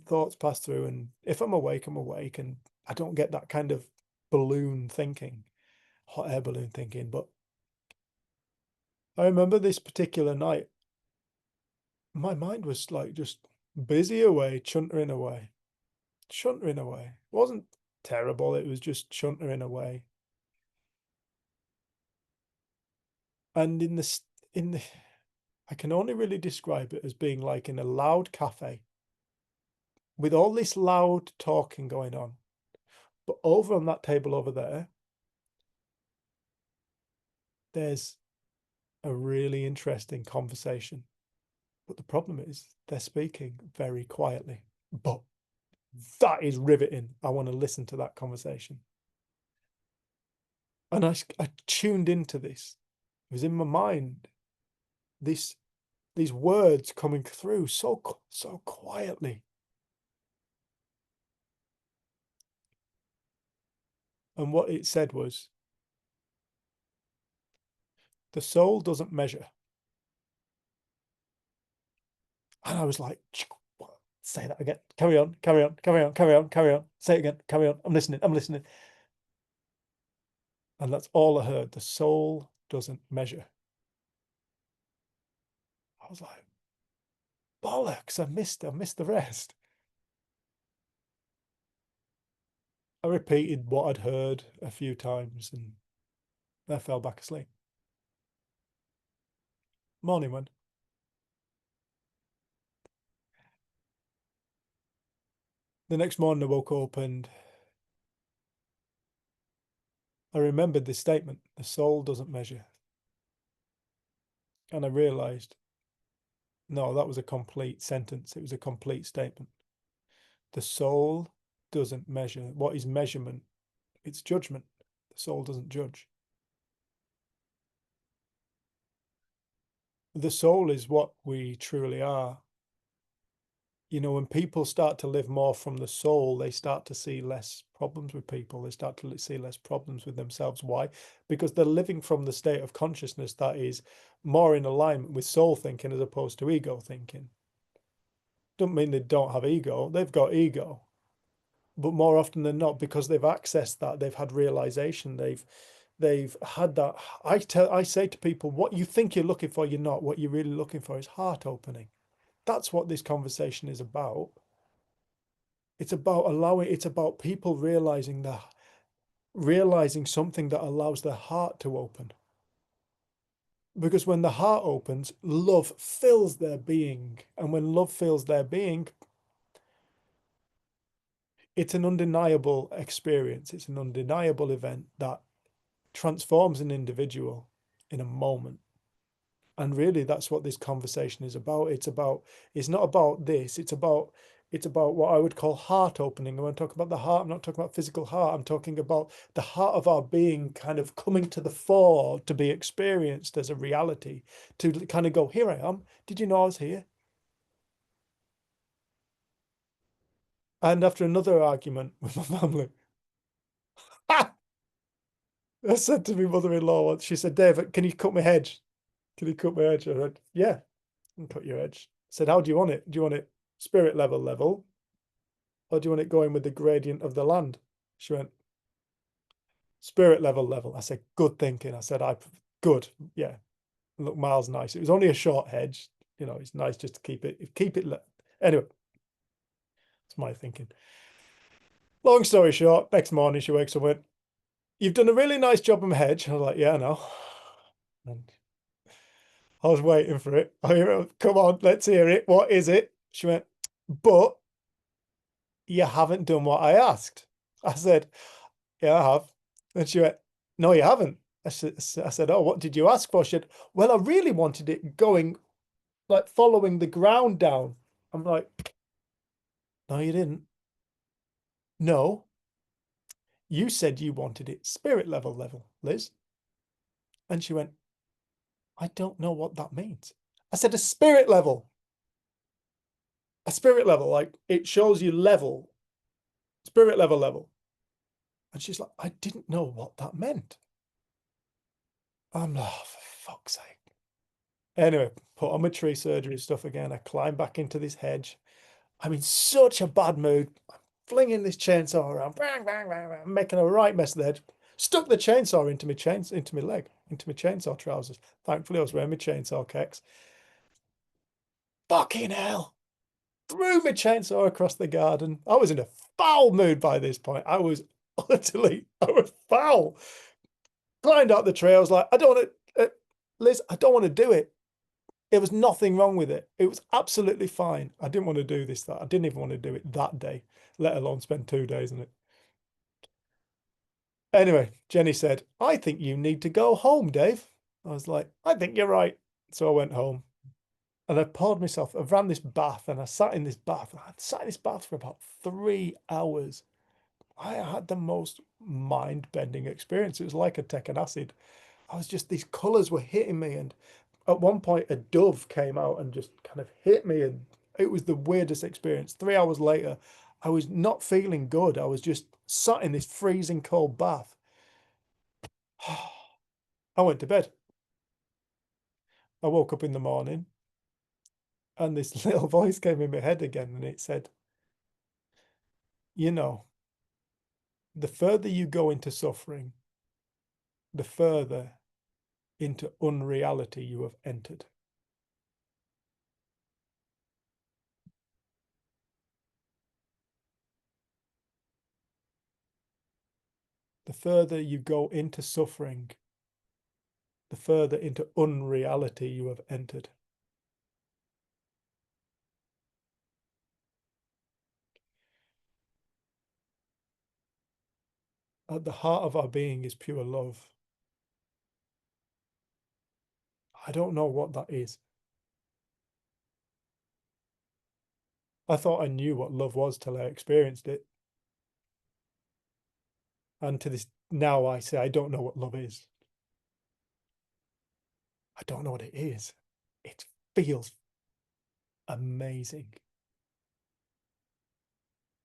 thoughts pass through, and if I'm awake, and I don't get that kind of balloon thinking, hot air balloon thinking. But I remember this particular night, my mind was like just busy away, chuntering away. It wasn't terrible, it was just chuntering away. And I can only really describe it as being like in a loud cafe with all this loud talking going on. But over on that table over there's a really interesting conversation. But the problem is they're speaking very quietly. But that is riveting. I want to listen to that conversation. And I tuned into this. It was in my mind. These words coming through so quietly. And what it said was, the soul doesn't measure. And I was like, say that again. Carry on. Say it again. Carry on. I'm listening. And that's all I heard. The soul doesn't measure. I was like, bollocks, I missed the rest. I repeated what I'd heard a few times and I fell back asleep. Morning went. The next morning I woke up and I remembered this statement, the soul doesn't measure. And I realized, no, that was a complete sentence. It was a complete statement. The soul doesn't measure. What is measurement? It's judgment. The soul doesn't judge. The soul is what we truly are. You know, when people start to live more from the soul, they start to see less problems with people. They start to see less problems with themselves. Why? Because they're living from the state of consciousness that is more in alignment with soul thinking as opposed to ego thinking. Doesn't mean they don't have ego. They've got ego. But more often than not, because they've accessed that, they've had realization, they've had that. I say to people, what you think you're looking for, you're not. What you're really looking for is heart opening. That's what this conversation is about. It's about it's about people realizing something that allows their heart to open. Because when the heart opens, love fills their being. And when love fills their being, it's an undeniable experience. It's an undeniable event that transforms an individual in a moment. And really, that's what this conversation is about. It's not about this. It's about what I would call heart opening. And when I talk about the heart, I'm not talking about physical heart. I'm talking about the heart of our being kind of coming to the fore to be experienced as a reality, to kind of go, here I am. Did you know I was here? And after another argument with my family, I said to my mother-in-law once, she said, David, can you cut my hedge? Can you cut my hedge? I said, yeah, I can cut your hedge. I said, how do you want it? Do you want it spirit level, or do you want it going with the gradient of the land? She went, spirit level. I said, good thinking. I said, good, yeah. Look, miles nice. It was only a short hedge. You know, it's nice just to keep it. Anyway, it's my thinking. Long story short, next morning she wakes up and went, you've done a really nice job on my hedge. I was like, yeah, I know. And I was waiting for it. Come on, let's hear it. What is it? She went, but you haven't done what I asked. I said, yeah, I have. And she went, no, you haven't. I said, oh, what did you ask for? She said, well, I really wanted it going, like following the ground down. I'm like, no, you didn't. No, you said you wanted it spirit level, Liz. And she went, I don't know what that means. I said, a spirit level, like it shows you level, spirit level. And she's like, I didn't know what that meant. I'm like, oh, for fuck's sake. Anyway, put on my tree surgery stuff again. I climb back into this hedge. I'm in such a bad mood. I'm flinging this chainsaw around, bang, bang, bang, bang, making a right mess of the hedge. Stuck the chainsaw into my leg, into my chainsaw trousers. Thankfully, I was wearing my chainsaw kicks. Fucking hell. Threw my chainsaw across the garden. I was in a foul mood by this point. I was foul. Climbed out the tree. I was like, I don't want to, Liz, I don't want to do it. There was nothing wrong with it. It was absolutely fine. I didn't want to do this, that. I didn't even want to do it that day, let alone spend 2 days on it. Anyway, Jenny said, I think you need to go home, Dave. I was like, I think you're right. So I went home and I poured myself, I ran this bath and I sat in this bath. I sat in this bath for about 3 hours. I had the most mind-bending experience. It was like taking acid. I was just, these colours were hitting me, and at one point a dove came out and just kind of hit me, and it was the weirdest experience. 3 hours later, I was not feeling good. I was just sat in this freezing cold bath. I went to bed. I woke up in the morning and this little voice came in my head again, and it said, you know, the further you go into suffering, the further into unreality you have entered. The further you go into suffering, the further into unreality you have entered. at the heart of our being is pure love. I don't know what that is. I thought I knew what love was till I experienced it. And to this now I say I don't know what love is. I don't know what it is. It feels amazing.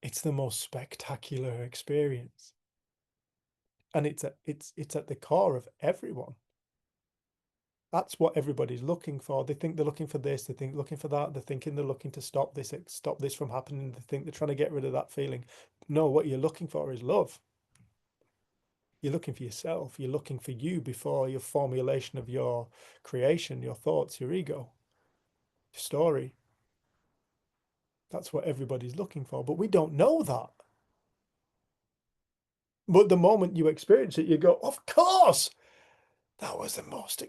It's the most spectacular experience. And it's at the core of everyone. That's what everybody's looking for. They think they're looking for this, they think looking for that, they're thinking they're looking to stop this from happening. They think they're trying to get rid of that feeling. No, what you're looking for is love. You're looking for yourself. You're looking for you before your formulation of your creation, your thoughts, your ego, your story. That's what everybody's looking for, but we don't know that. But the moment you experience it, you go, of course, that was the most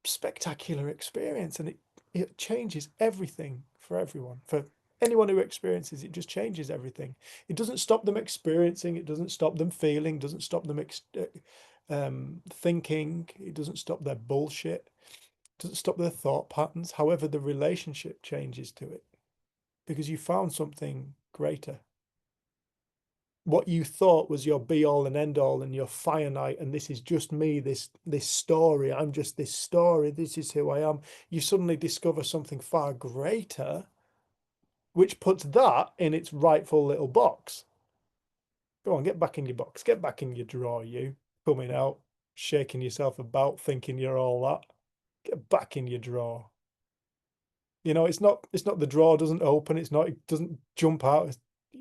spectacular experience. And it changes everything for everyone. For anyone who experiences it, just changes everything. It doesn't stop them experiencing. It doesn't stop them feeling. Doesn't stop them thinking. It doesn't stop their bullshit. It doesn't stop their thought patterns. However, the relationship changes to it because you found something greater. What you thought was your be all and end all and your finite, and this is just me, this story, I'm just this story, this is who I am. You suddenly discover something far greater, which puts that in its rightful little box. Go on, get back in your box, get back in your drawer, you coming out, shaking yourself about, thinking you're all that. Get back in your drawer. You know, it's not the drawer doesn't open, it doesn't jump out.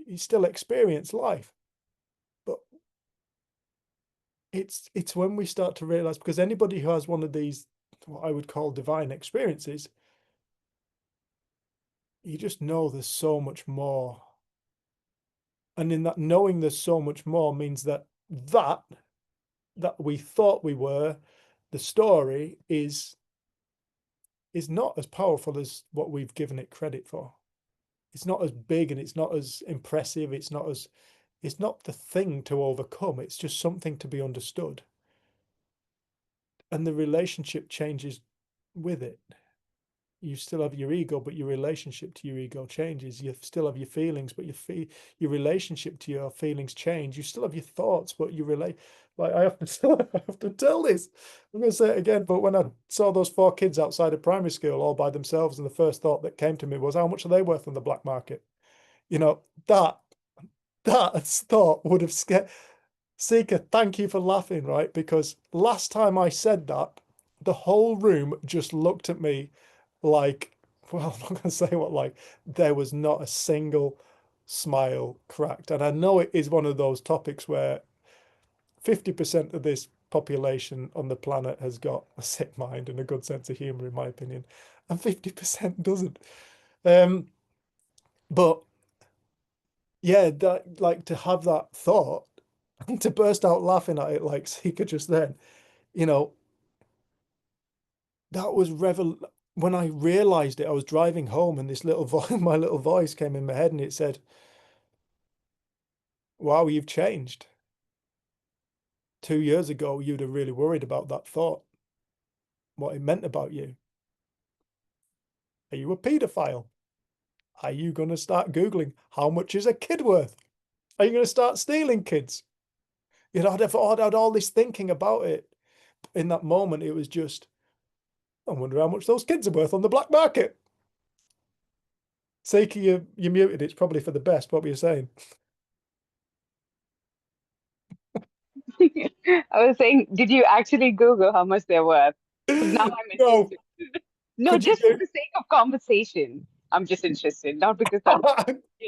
You still experience life. But it's when we start to realize, because anybody who has one of these, what I would call divine experiences, you just know there's so much more. And in that knowing there's so much more means that we thought we were, the story is not as powerful as what we've given it credit for. It's not as big and it's not as impressive. It's not the thing to overcome. It's just something to be understood. And the relationship changes with it. You still have your ego, but your relationship to your ego changes. You still have your feelings, but your relationship to your feelings change. You still have your thoughts, but you relate. Like I have to tell this. I'm going to say it again. But when I saw those 4 kids outside of primary school all by themselves, and the first thought that came to me was, how much are they worth on the black market? You know, that thought would have scared. Seeker, thank you for laughing, right? Because last time I said that, the whole room just looked at me like, well, I'm not going to say what, like, there was not a single smile cracked. And I know it is one of those topics where 50% of this population on the planet has got a sick mind and a good sense of humor, in my opinion, and 50% doesn't. But yeah, that, like, to have that thought and to burst out laughing at it like Seeker just then, you know, that was when I realized it. I was driving home and this little voice, my little voice came in my head and it said, wow, you've changed. 2 years ago, you'd have really worried about that thought, what it meant about you. Are you a pedophile? Are you going to start Googling how much is a kid worth? Are you going to start stealing kids? You know, I'd had all this thinking about it. In that moment, it was just, I wonder how much those kids are worth on the black market. Seeker, you muted. It's probably for the best. What were you saying? I was saying, did you actually Google how much they're worth? Because now I'm No. interested. No, Could you just for do? the sake of conversation, I'm just interested, not because I'm,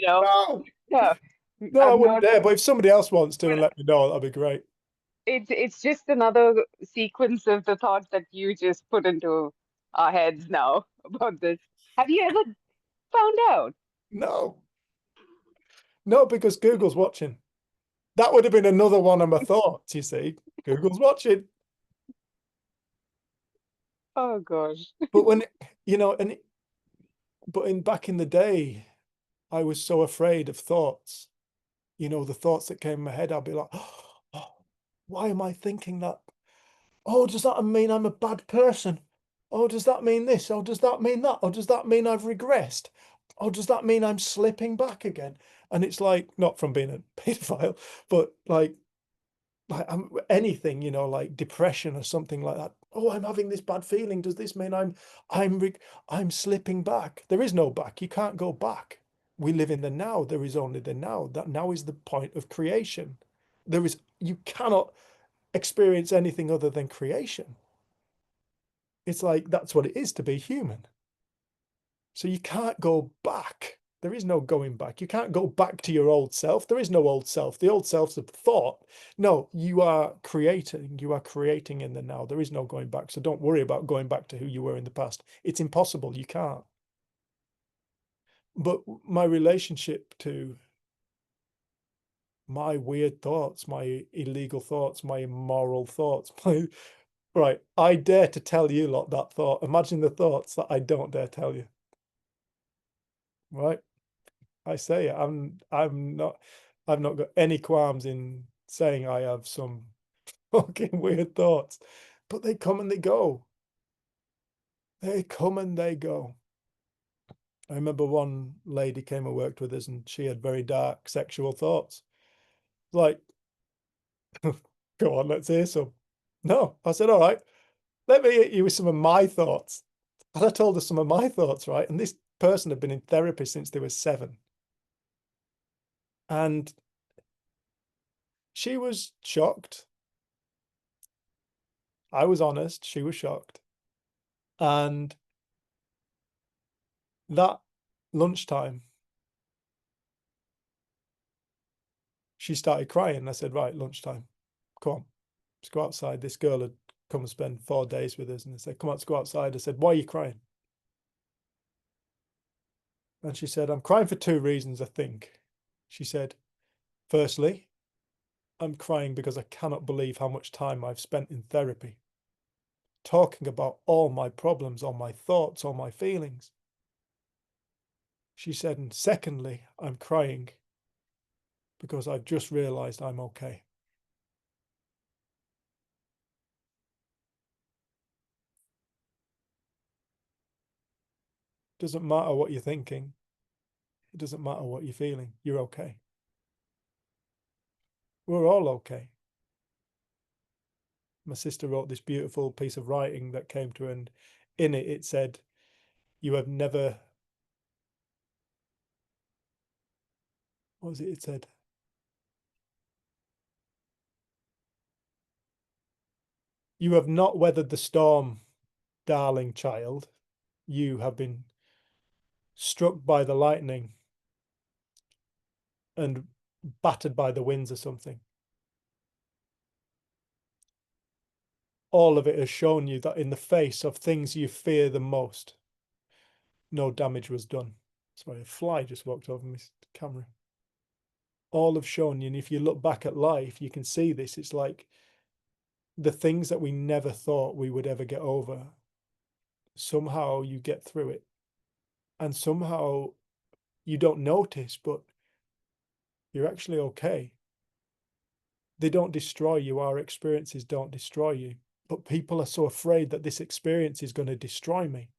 No. no, No, I I'm wouldn't not. dare. But if somebody else wants to and But let me know, that'd be great. it's just another sequence of the thoughts that you just put into our heads now about this. Have you ever found out? No. No, because Google's watching. That would have been another one of my thoughts, you see. Google's watching. Oh gosh. But when, you know, but back in the day, I was so afraid of thoughts. You know, the thoughts that came in my head, I'd be like, oh, Why am I thinking that? Oh, does that mean I'm a bad person? Oh, does that mean this? Oh, does that mean that? Or does that mean I've regressed? Oh, does that mean I'm slipping back again? And it's like, not from being a pedophile, but like anything, you know, like depression or something like that. Oh, I'm having this bad feeling. Does this mean I'm slipping back? There is no back. You can't go back. We live in the now. There is only the now. That now is the point of creation. You cannot experience anything other than creation. It's like that's what it is to be human. So you can't go back. There is no going back. You can't go back to your old self. There is no old self. The old self's a thought. No, you are creating. You are creating in the now. There is no going back. So don't worry about going back to who you were in the past. It's impossible. You can't. But my relationship to my weird thoughts, my illegal thoughts, my immoral thoughts, right, I dare to tell you lot that thought. Imagine the thoughts that I don't dare tell you. Right? I say it. I've not got any qualms in saying I have some fucking weird thoughts, but they come and they go. They come and they go. I remember one lady came and worked with us and she had very dark sexual thoughts. Like, go on, let's hear some. No, I said, all right, let me hit you with some of my thoughts. And I told her some of my thoughts, right? And this person had been in therapy since they were 7. And she was shocked. I was honest. She was shocked. And that lunchtime, she started crying. I said, right, lunchtime, come on, let's go outside. This girl had come and spend 4 days with us. And I said, come on, let's go outside. I said, why are you crying? And she said, I'm crying for 2 reasons, I think. She said, firstly, I'm crying because I cannot believe how much time I've spent in therapy, talking about all my problems, all my thoughts, all my feelings. She said, and secondly, I'm crying because I've just realized I'm okay. Doesn't matter what you're thinking. It doesn't matter what you're feeling. You're okay. We're all okay. My sister wrote this beautiful piece of writing that came to her, and in it, it said, you have never, what was it? It said, you have not weathered the storm, darling child. You have been struck by the lightning and battered by the winds or something. All of it has shown you that in the face of things you fear the most, no damage was done. Sorry, a fly just walked over my camera. All have shown you, and if you look back at life, you can see this. It's like the things that we never thought we would ever get over, somehow you get through it. And somehow you don't notice, but you're actually okay. They don't destroy you. Our experiences don't destroy you. But people are so afraid that this experience is going to destroy me.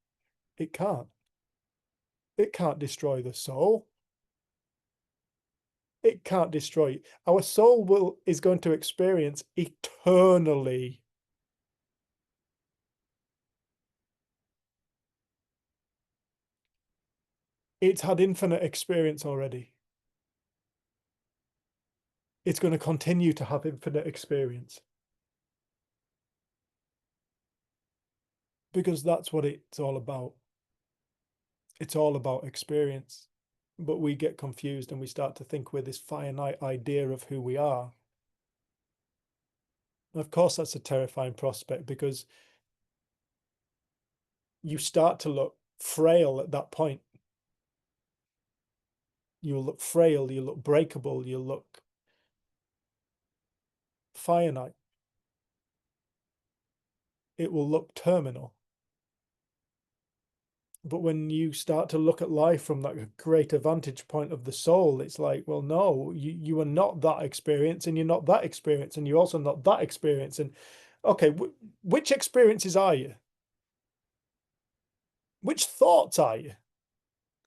It can't. It can't destroy the soul. It can't destroy you. Our soul is going to experience eternally. It's had infinite experience already. It's going to continue to have infinite experience. Because that's what it's all about. It's all about experience. But we get confused and we start to think we're this finite idea of who we are. And of course, that's a terrifying prospect because you start to look frail at that point. You'll look frail, you look breakable, you look finite. It will look terminal. But when you start to look at life from that greater vantage point of the soul, it's like, well, no, you are not that experience, and you're not that experience, and you're also not that experience. And okay, which experiences are you? Which thoughts are you?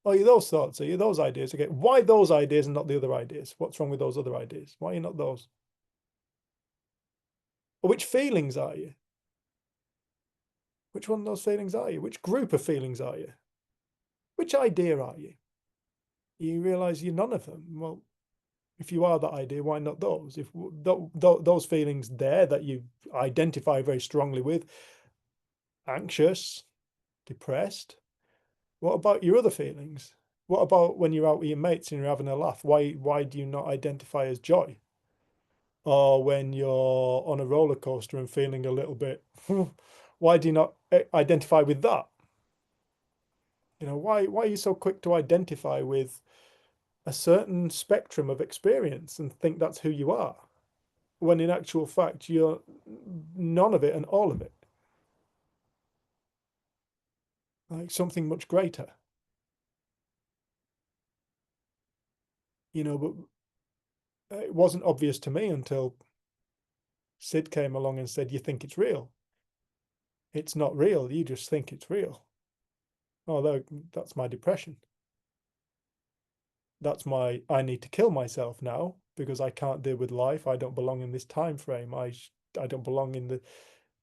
Are you those thoughts? Are you those ideas? Okay, why those ideas and not the other ideas? What's wrong with those other ideas? Why are you not those? Or which feelings are you? Which one of those feelings are you? Which group of feelings are you? Which idea are you? You realize you're none of them. Well, if you are that idea, why not those? If those feelings there that you identify very strongly with, anxious, depressed, what about your other feelings? What about when you're out with your mates and you're having a laugh? Why do you not identify as joy? Or when you're on a roller coaster and feeling a little bit, why do you not identify with that? You know, why are you so quick to identify with a certain spectrum of experience and think that's who you are, when in actual fact you're none of it and all of it, like something much greater, you know? But it wasn't obvious to me until Sid came along and said, you think it's real. It's not real, you just think it's real. Although that's my depression. That's my, I need to kill myself now because I can't deal with life. I don't belong in this time frame. I don't belong in the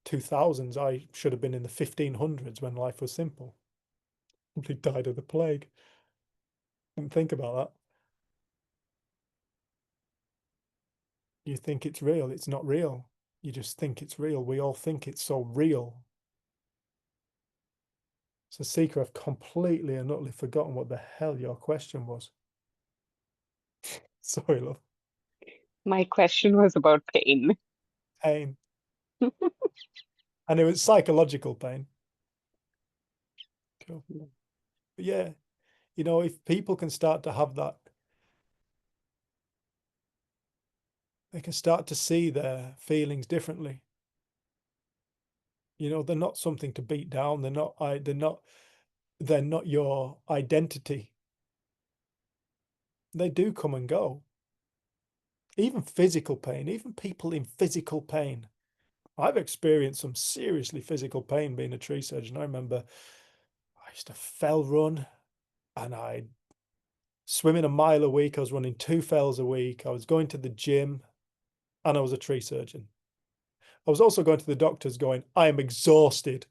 2000s. I should have been in the 1500s when life was simple. He died of the plague. Didn't think about that. You think it's real. It's not real. You just think it's real. We all think it's so real. So, Seeker, I've completely and utterly forgotten what the hell your question was. Sorry, love. My question was about pain. Pain. And it was psychological pain. Cool. But yeah, you know, if people can start to have that, they can start to see their feelings differently. You know, they're not something to beat down. They're not your identity. They do come and go. Even physical pain, even people in physical pain. I've experienced some seriously physical pain being a tree surgeon. I remember I used to fell run, and I'd swimming a mile a week. I was running 2 fells a week. I was going to the gym, and I was a tree surgeon. I was also going to the doctors going, I am exhausted.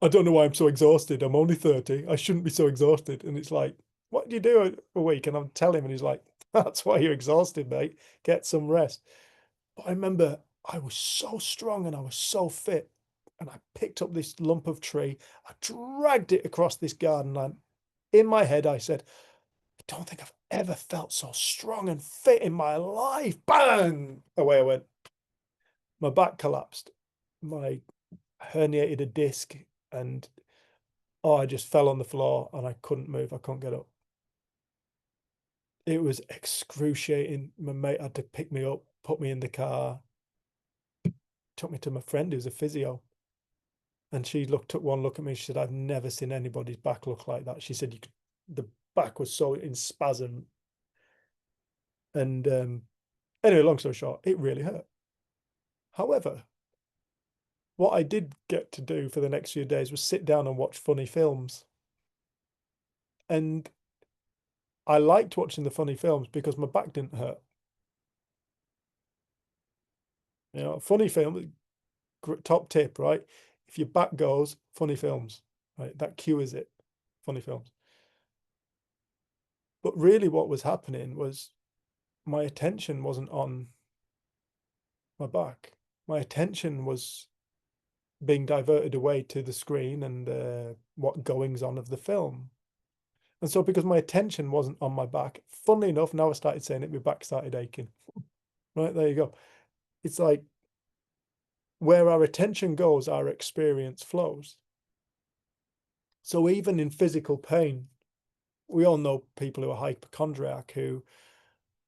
I don't know why I'm so exhausted. I'm only 30. I shouldn't be so exhausted. And it's like, what do you do a week? And I'm telling him, and he's like, that's why you're exhausted, mate. Get some rest. But I remember I was so strong and I was so fit. And I picked up this lump of tree. I dragged it across this garden. And in my head, I said, I don't think I've ever felt so strong and fit in my life. Bang! Away I went. My back collapsed. My herniated a disc, and I just fell on the floor and I couldn't move. I couldn't get up. It was excruciating. My mate had to pick me up, put me in the car, took me to my friend who's a physio. And she took one look at me. She said, I've never seen anybody's back look like that. She said, the back was so in spasm. And anyway, long story short, it really hurt. However, what I did get to do for the next few days was sit down and watch funny films. And I liked watching the funny films because my back didn't hurt. You know, funny film, top tip, right? If your back goes, funny films, right? That cures it, funny films. But really what was happening was my attention wasn't on my back. My attention was being diverted away to the screen and what goings on of the film. And so because my attention wasn't on my back, funnily enough, now I started saying it, my back started aching. Right, there you go. It's like where our attention goes, our experience flows. So even in physical pain, we all know people who are hypochondriac who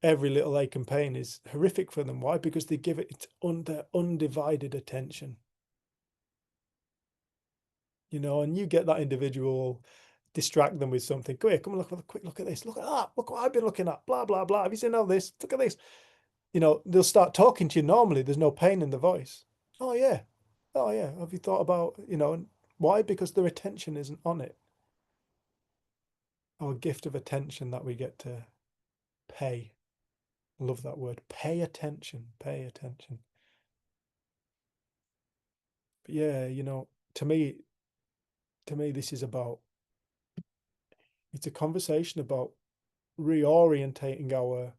every little ache and pain is horrific for them. Why? Because they give it their undivided attention. you know, and you get that individual, distract them with something. Go here, come and look, have a quick look at this. Look at that. Look what I've been looking at. Blah, blah, blah. Have you seen all this? Look at this. You know, they'll start talking to you normally. There's no pain in the voice. Oh, yeah. Oh, yeah. Have you thought about, you know, and why? Because their attention isn't on it. Our gift of attention that we get to pay. Love that word. Pay attention. Pay attention. But yeah, you know, to me, this is about, it's a conversation about reorientating our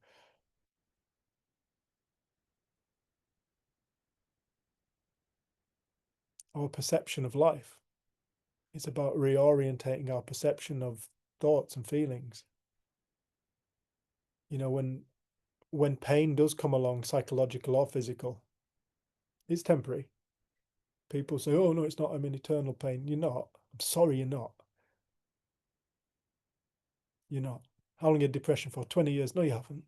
perception of life. It's about reorientating our perception of thoughts and feelings. You know, when pain does come along, psychological or physical, it's temporary. People say, oh no, it's not, I'm in eternal pain. You're not. I'm sorry, you're not. You're not. How long you had depression for? 20 years? No, you haven't.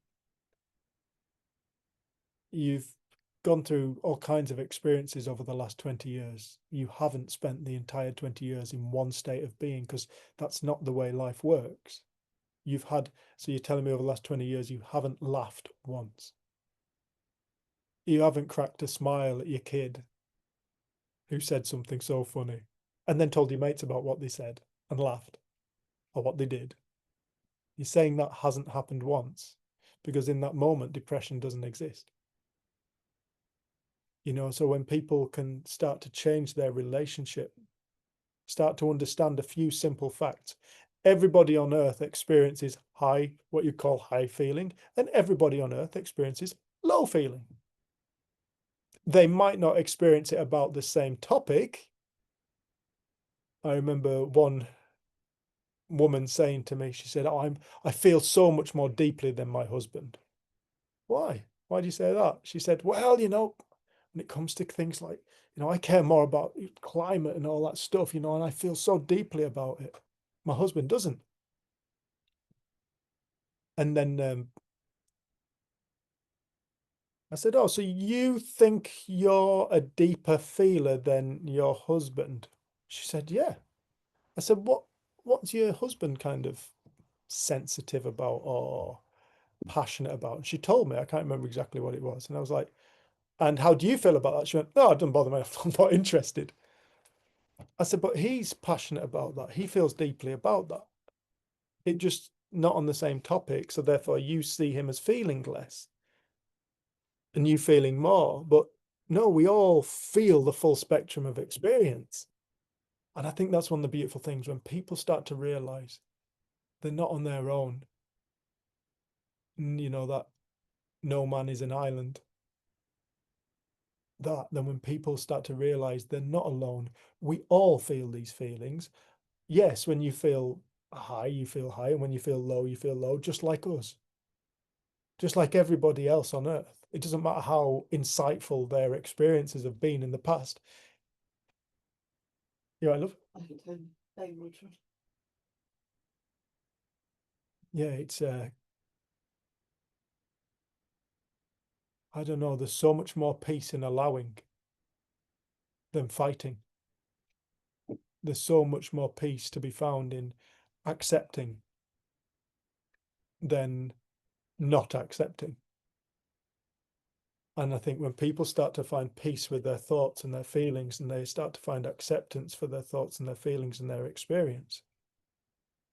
You've gone through all kinds of experiences over the last 20 years. You haven't spent the entire 20 years in one state of being, because that's not the way life works. You've had, so you're telling me over the last 20 years, you haven't laughed once. You haven't cracked a smile at your kid who said something so funny and then told your mates about what they said and laughed, or what they did. You're saying that hasn't happened once, because in that moment, depression doesn't exist. You know, so when people can start to change their relationship, start to understand a few simple facts. Everybody on earth experiences high, what you call high feeling, and everybody on earth experiences low feeling. They might not experience it about the same topic. I remember one woman saying to me, she said, oh, I feel so much more deeply than my husband. Why? Why do you say that? She said, well, you know, when it comes to things like, you know, I care more about climate and all that stuff, you know, and I feel so deeply about it. My husband doesn't. And then I said, oh, so you think you're a deeper feeler than your husband? She said, yeah. I said, what's your husband kind of sensitive about or passionate about? And she told me, I can't remember exactly what it was. And I was like, and how do you feel about that? She went, no, it doesn't bother me. I'm not interested. I said, but he's passionate about that. He feels deeply about that. It just not on the same topic. So therefore you see him as feeling less and you feeling more. But no, we all feel the full spectrum of experience. And I think that's one of the beautiful things when people start to realize they're not on their own. You know, that no man is an island. That then when people start to realize they're not alone, we all feel these feelings. Yes, when you feel high, you feel high, and when you feel low, you feel low, just like us, just like everybody else on earth. It doesn't matter how insightful their experiences have been in the past. Yeah, I love. Yeah, it's I don't know, there's so much more peace in allowing than fighting. There's so much more peace to be found in accepting than not accepting. And I think when people start to find peace with their thoughts and their feelings, and they start to find acceptance for their thoughts and their feelings and their experience,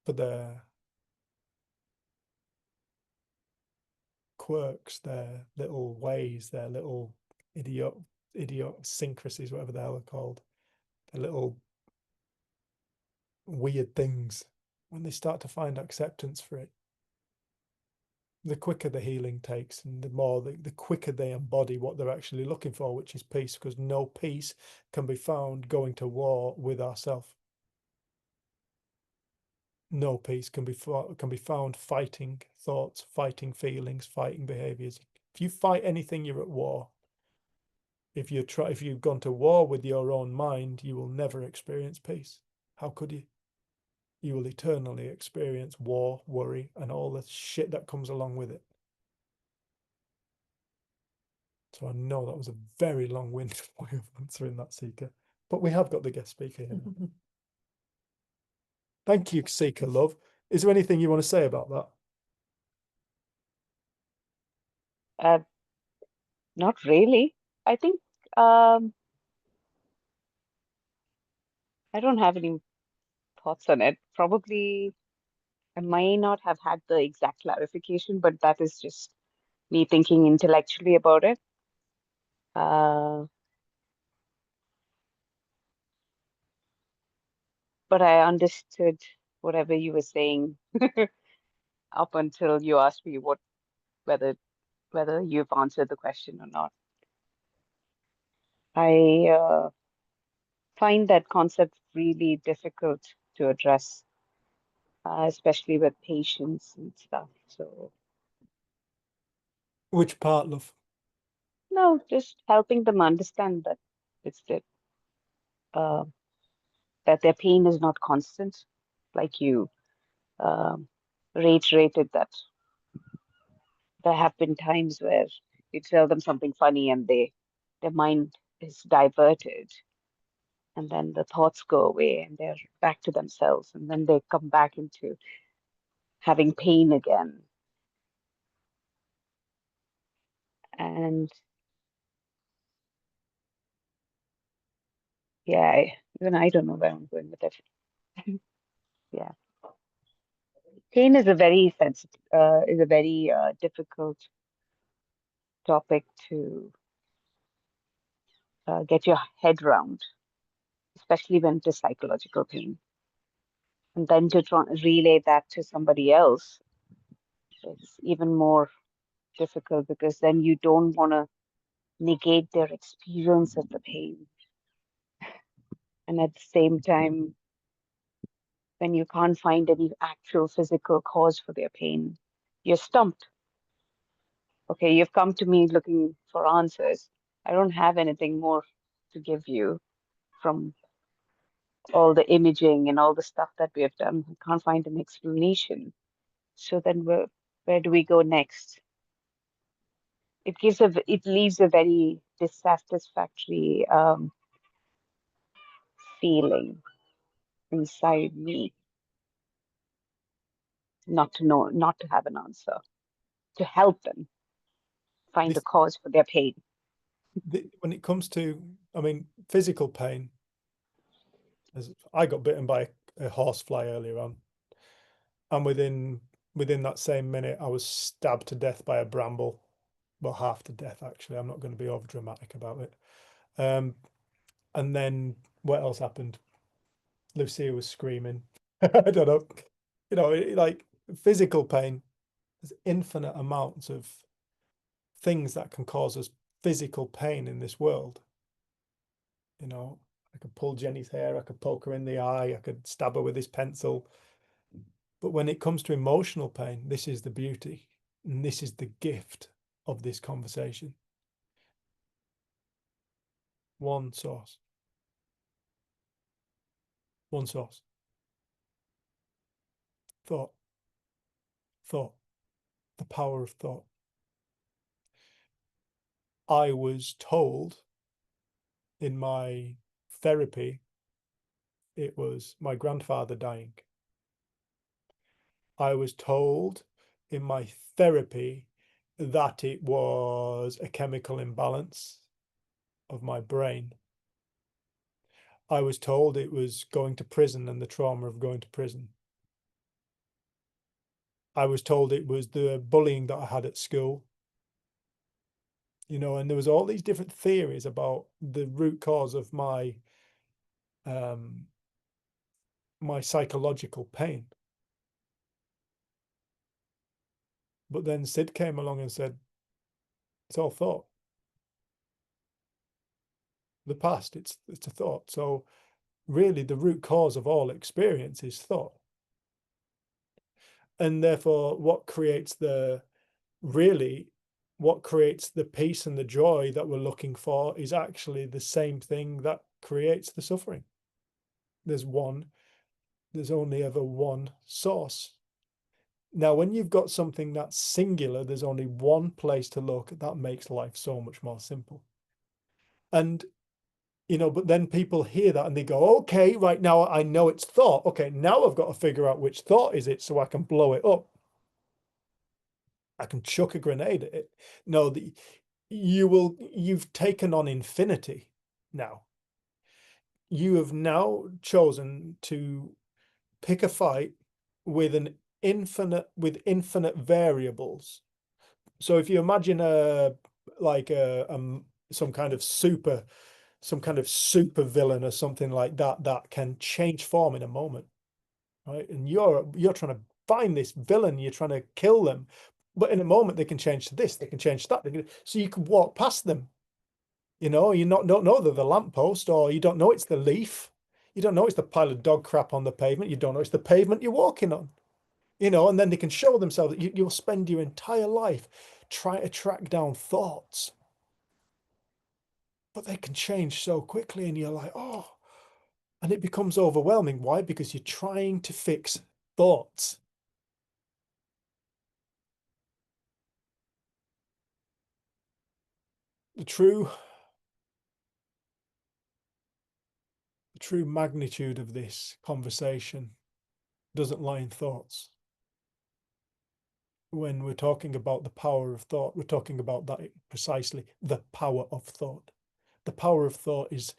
for their quirks, their little ways, their little idiosyncrasies, whatever the hell they're called, their little weird things, when they start to find acceptance for it, the quicker the healing takes, and the quicker they embody what they're actually looking for, which is peace, because no peace can be found going to war with ourselves. No peace can be found fighting thoughts, fighting feelings, fighting behaviors. If you fight anything, you're at war. If you've gone to war with your own mind, you will never experience peace. How could you? You will eternally experience war, worry, and all the shit that comes along with it. So I know that was a very long-winded way of answering that, Seeker, but we have got the guest speaker here. Thank you, Seeker Love. Is there anything you want to say about that? Not really. I think um, I don't have any thoughts on it. Probably I may not have had the exact clarification, but that is just me thinking intellectually about it. But I understood whatever you were saying up until you asked me whether you've answered the question or not. I find that concept really difficult to address, especially with patients and stuff. So Which part, love? no, just helping them understand that it's uh, that their pain is not constant, like you um, reiterated that there have been times where you tell them something funny and their mind is diverted, and then the thoughts go away and they're back to themselves, and then they come back into having pain again. And yeah, even I don't know where I'm going with it. Yeah, pain is a very sensitive, is a very difficult topic to get your head around, especially when it is psychological pain. And then to try relay that to somebody else, it's even more difficult because then you don't want to negate their experience of the pain. And at the same time, when you can't find any actual physical cause for their pain, you're stumped. Okay, you've come to me looking for answers. I don't have anything more to give you from all the imaging and all the stuff that we have done. I can't find an explanation. So then where do we go next? It leaves a very dissatisfactory feeling inside me, not to have an answer, to help them find a This, cause for their pain. when it comes to, I mean, physical pain, as I got bitten by a horsefly earlier on, and within that same minute, I was stabbed to death by a bramble. Well, half to death, actually. I'm not going to be over dramatic about it. And then what else happened? Lucia was screaming. I don't know. You know, like physical pain, there's infinite amounts of things that can cause us physical pain in this world. You know, I could pull Jenny's hair, I could poke her in the eye, I could stab her with this pencil. But when it comes to emotional pain, this is the beauty, and this is the gift of this conversation. One source. One source. Thought. Thought. The power of thought. I was told in my therapy, it was my grandfather dying. I was told in my therapy that it was a chemical imbalance of my brain. I was told it was going to prison and the trauma of going to prison. I was told it was the bullying that I had at school. You know, and there was all these different theories about the root cause of my my psychological pain. But then Sid came along and said, it's all thought. The past, it's a thought. So really the root cause of all experience is thought. And therefore what creates the peace and the joy that we're looking for is actually the same thing that creates the suffering. There's only ever one source. Now, when you've got something that's singular, there's only one place to look. That makes life so much more simple. And You know, but then people hear that and they go, okay, right, now I know it's thought. Okay, now I've got to figure out which thought is it so I can blow it up. I can chuck a grenade at it. No, you've taken on infinity now. You have now chosen to pick a fight with infinite variables. So if you imagine some kind of super villain or something like that that can change form in a moment, right? And you're trying to find this villain, you're trying to kill them, but in a moment they can change to this, they can change to that, so you can walk past them. You know, you don't know they're the lamppost, or you don't know it's the leaf, you don't know it's the pile of dog crap on the pavement, you don't know it's the pavement you're walking on. You know, and then they can show themselves that you'll spend your entire life trying to track down thoughts, but they can change so quickly, and you're like, oh, and it becomes overwhelming. Why? Because you're trying to fix thoughts. The true magnitude of this conversation doesn't lie in thoughts. When we're talking about the power of thought, we're talking about that precisely, the power of thought. The power of thought is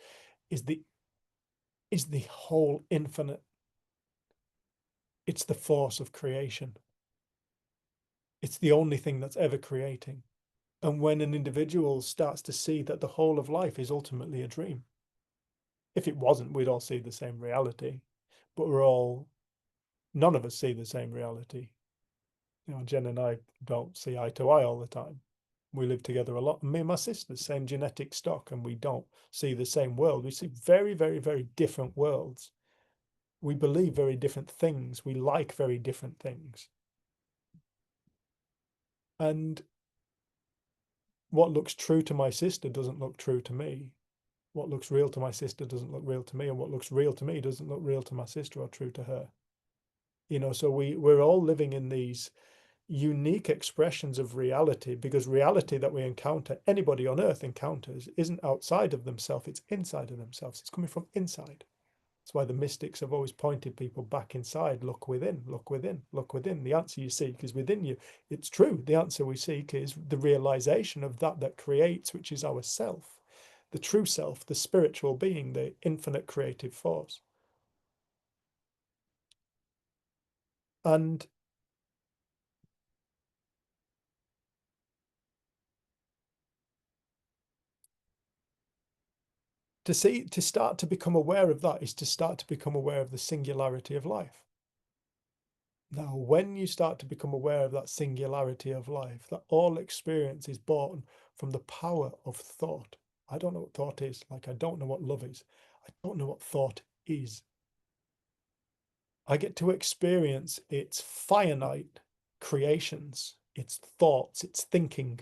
the whole infinite. It's the force of creation. It's the only thing that's ever creating. And when an individual starts to see that the whole of life is ultimately a dream, if it wasn't, we'd all see the same reality, but none of us see the same reality. You know, Jen and I don't see eye to eye all the time. We live together a lot. Me and my sister, same genetic stock, and we don't see the same world. We see very, very, very different worlds. We believe very different things. We like very different things. And what looks true to my sister doesn't look true to me. What looks real to my sister doesn't look real to me, and what looks real to me doesn't look real to my sister or true to her. You know, so we're all living in these unique expressions of reality, because reality that we encounter, anybody on earth encounters, isn't outside of themselves, it's inside of themselves. It's coming from inside. That's why the mystics have always pointed people back inside. Look within, look within, look within. The answer you seek is within you. It's true. The answer we seek is the realization of that creates, which is our self, the true self, the spiritual being, the infinite creative force. And to start to become aware of that is to start to become aware of the singularity of life. Now, when you start to become aware of that singularity of life, that all experience is born from the power of thought. I don't know what thought is. Like, I don't know what love is. I don't know what thought is. I get to experience its finite creations, its thoughts, its thinking.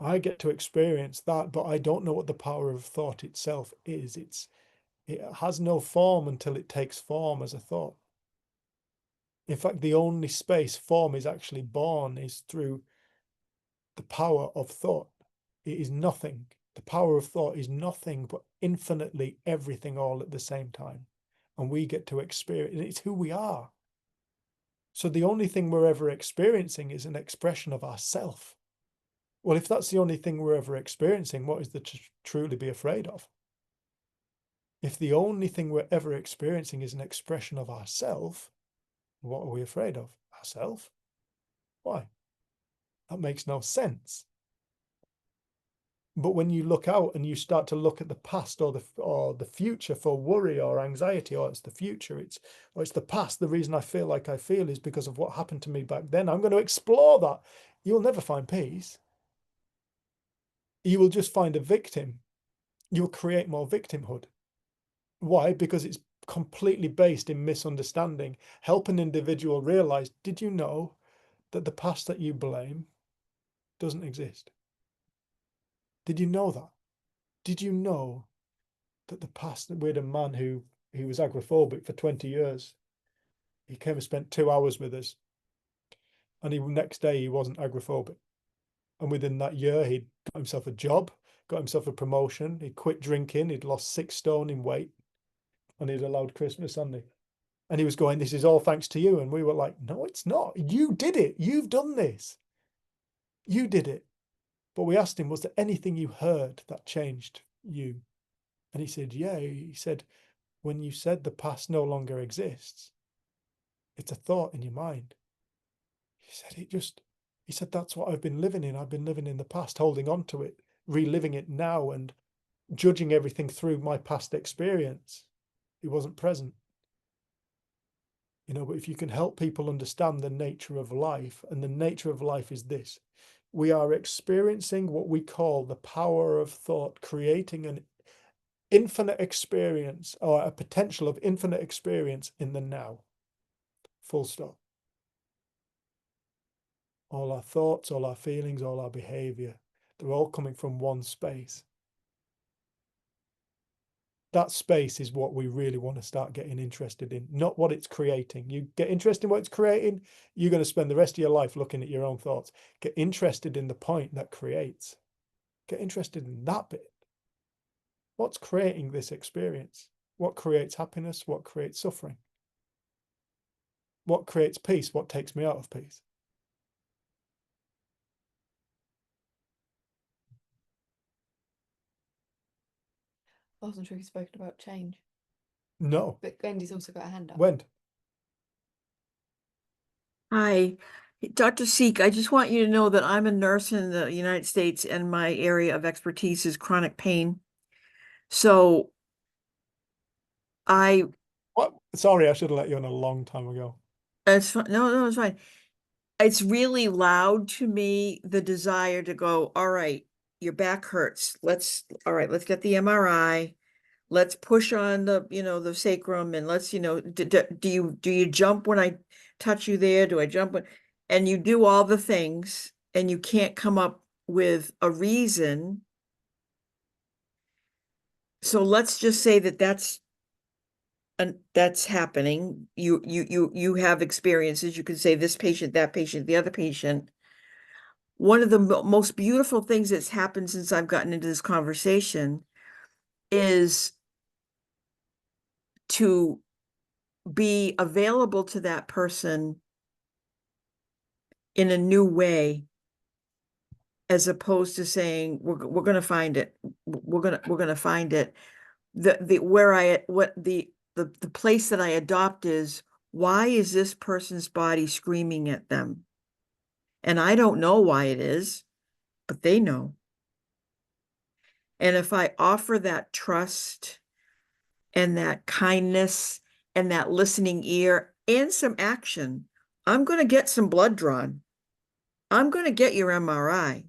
I get to experience that, but I don't know what the power of thought itself is. It has no form until it takes form as a thought. In fact, the only space form is actually born is through the power of thought. It is nothing. The power of thought is nothing but infinitely everything all at the same time. And we get to experience it. It's who we are. So the only thing we're ever experiencing is an expression of ourself. Well, if that's the only thing we're ever experiencing, what is there to truly be afraid of? If the only thing we're ever experiencing is an expression of ourself, what are we afraid of? Ourself? Why? That makes no sense. But when you look out and you start to look at the past or the future for worry or anxiety, or it's the future, it's the past, the reason I feel like I feel is because of what happened to me back then, I'm going to explore that. You'll never find peace. You will just find a victim. You'll create more victimhood. Why? Because it's completely based in misunderstanding. Help an individual realize, did you know that the past that you blame doesn't exist? Did you know that? Did you know that the past, we had a man who was agoraphobic for 20 years. He came and spent 2 hours with us, and next day he wasn't agoraphobic. And within that year, he'd got himself a job, got himself a promotion. He quit drinking. He'd lost 6 stone in weight, and he'd allowed Christmas, hadn't he? And he was going, "This is all thanks to you." And we were like, "No, it's not. You did it. You've done this. You did it." But we asked him, "Was there anything you heard that changed you?" And he said, "Yeah." He said, "When you said the past no longer exists, it's a thought in your mind." He said, he said, "That's what I've been living in. I've been living in the past, holding on to it, reliving it now, and judging everything through my past experience." He wasn't present. But if you can help people understand the nature of life, and the nature of life is this: we are experiencing what we call the power of thought, creating an infinite experience, or a potential of infinite experience in the now. Full stop. All our thoughts, all our feelings, all our behavior, they're all coming from one space. That space is what we really want to start getting interested in, not what it's creating. You get interested in what it's creating, you're going to spend the rest of your life looking at your own thoughts. Get interested in the point that creates. Get interested in that bit. What's creating this experience? What creates happiness? What creates suffering? What creates peace? What takes me out of peace? I wasn't sure you spoken about change, No. but Wendy's also got a hand up. When? Hi, Dr. Seek, I just want you to know that I'm a nurse in the United States, and my area of expertise is chronic pain. So What? Sorry, I should have let you on a long time ago. it's fine. No, it's fine. It's really loud to me, the desire to go, all right, your back hurts. All right, let's get the MRI. Let's push on the sacrum, and let's, do you jump when I touch you there? Do I jump and you do all the things, and you can't come up with a reason. So let's just say that's happening. You have experiences. You can say this patient, that patient, the other patient. One of the most beautiful things that's happened since I've gotten into this conversation is to be available to that person in a new way, as opposed to saying, we're going to find it. We're going to find it. The place that I adopt is, why is this person's body screaming at them? And I don't know why it is, but they know. And if I offer that trust and that kindness and that listening ear and some action, I'm going to get some blood drawn. I'm going to get your MRI.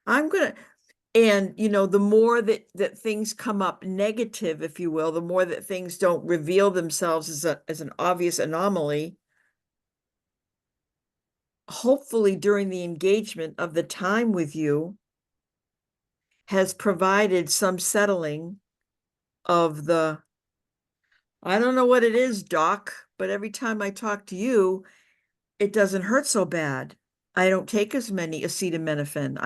And the more that things come up negative, if you will, the more that things don't reveal themselves as an obvious anomaly, hopefully during the engagement of the time with you has provided some settling of I don't know what it is, doc, but every time I talk to you, it doesn't hurt so bad. I don't take as many acetaminophen.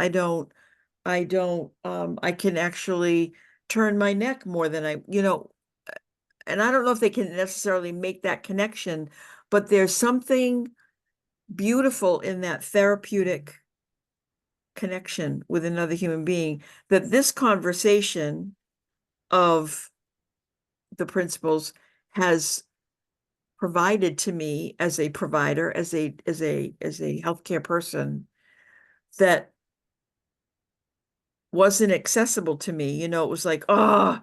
I can actually turn my neck more than and I don't know if they can necessarily make that connection, but there's something beautiful in that therapeutic connection with another human being, that this conversation of the principles has provided to me as a provider, as a healthcare person, that wasn't accessible to me. It was like, oh,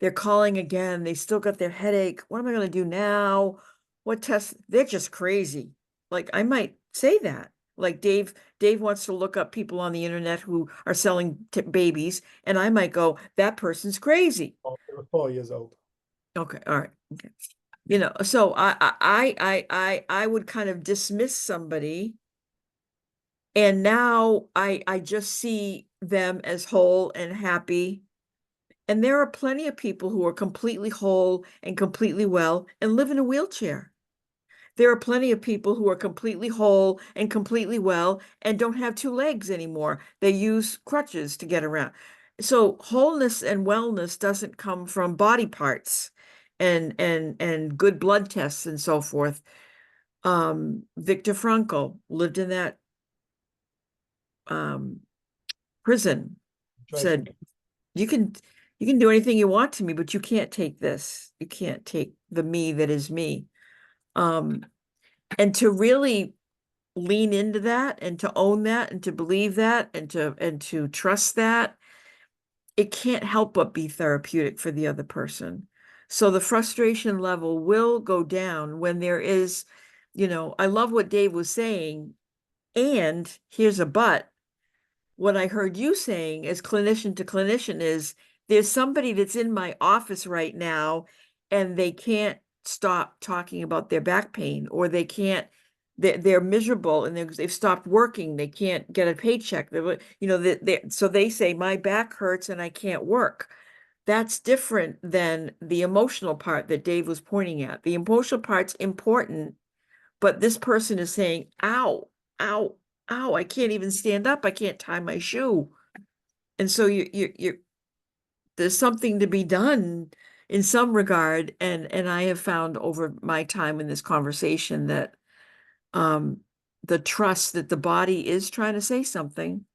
they're calling again. They still got their headache. What am I going to do now? What test? They're just crazy. Like, I might say that. Like Dave wants to look up people on the internet who are selling babies, and I might go, that person's crazy. Oh, they were 4 years old. Okay, all right. Okay. So I would kind of dismiss somebody, and now I just see them as whole and happy. And there are plenty of people who are completely whole and completely well and live in a wheelchair. There are plenty of people who are completely whole and completely well and don't have 2 legs anymore. They use crutches to get around. so wholeness and wellness doesn't come from body parts and good blood tests and so forth. Viktor Frankl lived in that prison, said, you can do anything you want to me, but you can't take this. You can't take the me that is me. And to really lean into that and to own that and to believe that and to trust that, it can't help but be therapeutic for the other person. So the frustration level will go down when there is, I love what Dave was saying. And here's a but. What I heard you saying as clinician to clinician is there's somebody that's in my office right now and they can't stop talking about their back pain, or they can't, they're miserable and they've stopped working. They can't get a paycheck. So they say my back hurts and I can't work. That's different than the emotional part that Dave was pointing at. The emotional part's important, but this person is saying, ow, ow, ow, I can't even stand up. I can't tie my shoe. And so there's something to be done in some regard. And I have found over my time in this conversation that the trust that the body is trying to say something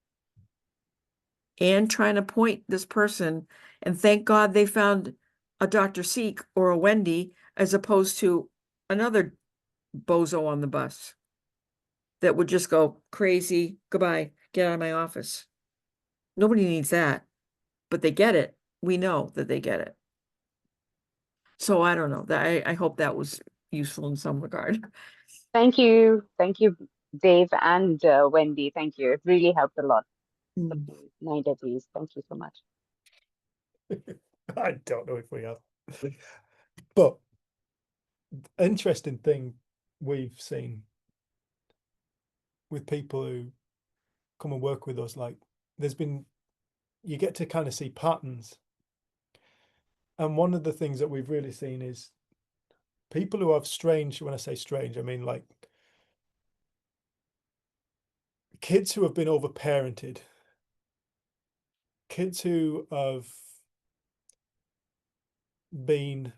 and trying to point this person, and thank God they found a Dr. Seek or a Wendy as opposed to another bozo on the bus that would just go crazy, goodbye, get out of my office. Nobody needs that, but they get it. We know that they get it. So I don't know, that I hope that was useful in some regard. Thank you, Dave and Wendy. Thank you. It really helped a lot. Mind at ease. Thank you so much. I don't know if we have, but interesting thing we've seen with people who come and work with us, like you get to kind of see patterns. And one of the things that we've really seen is people who have strange, when I say strange, I mean like kids who have been overparented, kids who have been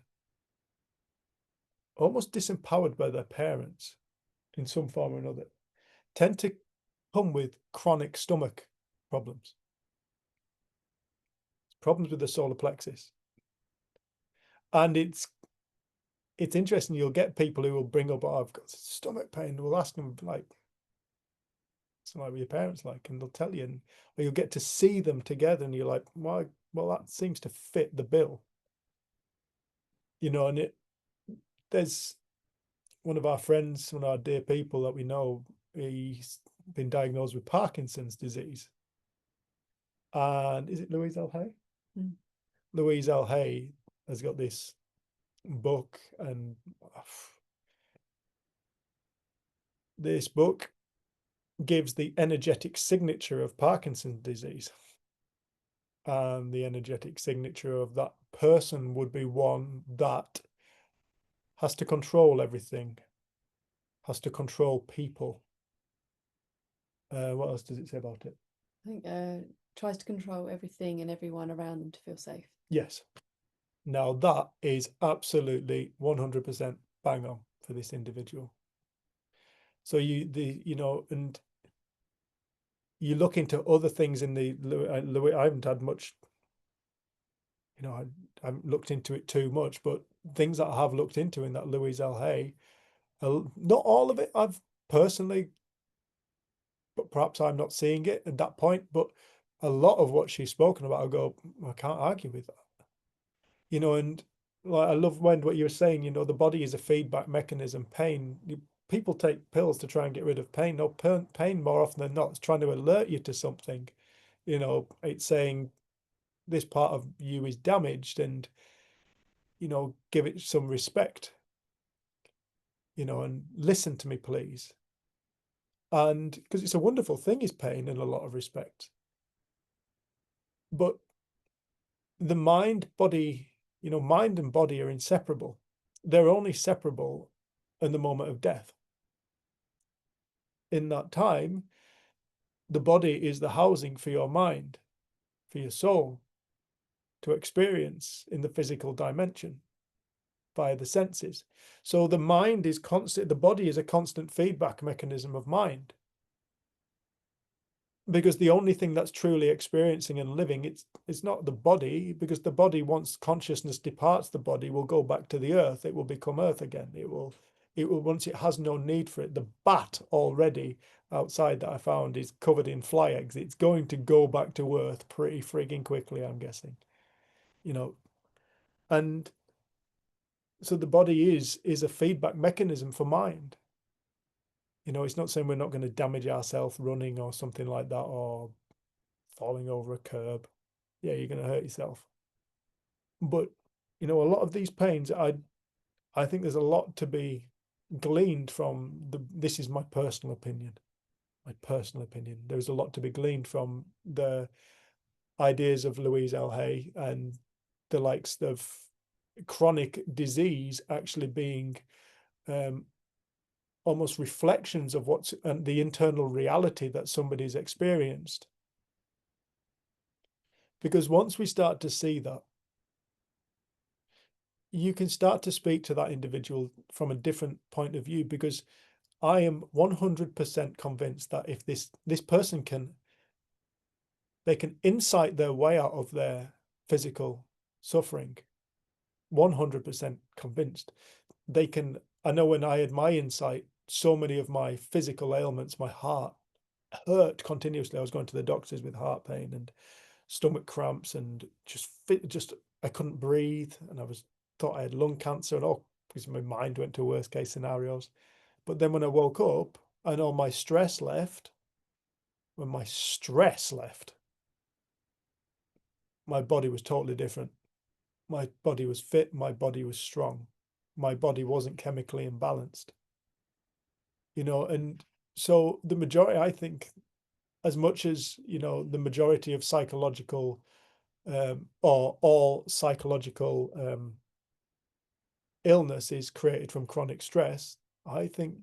almost disempowered by their parents in some form or another, tend to come with chronic stomach problems with the solar plexus. And it's interesting, you'll get people who will bring up, oh, I've got stomach pain. We'll ask them, like, so like, what your parents like? And they'll tell you, or you'll get to see them together and you're like, why? Well, that seems to fit the bill. And there's one of our friends, one of our dear people that we know, he's been diagnosed with Parkinson's disease. And is it Louise L. Hay? Louise L. Hay has got this book, and this book gives the energetic signature of Parkinson's disease. And the energetic signature of that person would be one that has to control everything, has to control people. What else does it say about it? I think tries to control everything and everyone around them to feel safe. Yes. Now that is absolutely 100% bang on for this individual. So and you look into other things in the Louis, I haven't had much, I haven't looked into it too much, but things that I have looked into in that Louise L. Hay, not all of it I've personally, but perhaps I'm not seeing it at that point, but a lot of what she's spoken about, I go, I can't argue with that. And like, I love what you were saying, the body is a feedback mechanism. People take pills to try and get rid of pain. No, pain more often than not is trying to alert you to something. It's saying this part of you is damaged, and give it some respect, and listen to me, please. And because it's a wonderful thing, is pain in a lot of respects. But the mind and body are inseparable. They're only separable in the moment of death. In that time, the body is the housing for your mind. for your soul to experience in the physical dimension via the senses. So the mind is constant, the body is a constant feedback mechanism of mind. Because the only thing that's truly experiencing and living, it's not the body, because the body, once consciousness departs the body, will go back to the earth. It will become earth again. It will once it has no need for it. The bat already outside that I found is covered in fly eggs. It's going to go back to earth pretty frigging quickly, I'm guessing. You know, and so the body is a feedback mechanism for mind. You know, it's not saying we're not going to damage ourselves running or something like that, or falling over a curb. Yeah, you're going to hurt yourself. But, you know, a lot of these pains, I think there's a lot to be gleaned from this is my personal opinion. My personal opinion. There's a lot to be gleaned from the ideas of Louise L. Hay and the likes of chronic disease actually being almost reflections of what's and the internal reality that somebody's experienced. Because once we start to see that, you can start to speak to that individual from a different point of view, because I am 100% convinced that if this person they can insight their way out of their physical suffering, 100% convinced. They can, I know when I had my insight, so many of my physical ailments, my heart hurt continuously. I was going to the doctors with heart pain and stomach cramps and just I couldn't breathe, and thought I had lung cancer and all, because my mind went to worst case scenarios. But then when I woke up and all my stress left, when my stress left, my body was totally different. My body was fit, my body was strong, my body wasn't chemically imbalanced. You know, and so the majority, I think, as much as, you know, the majority of psychological or all psychological illness is created from chronic stress, I think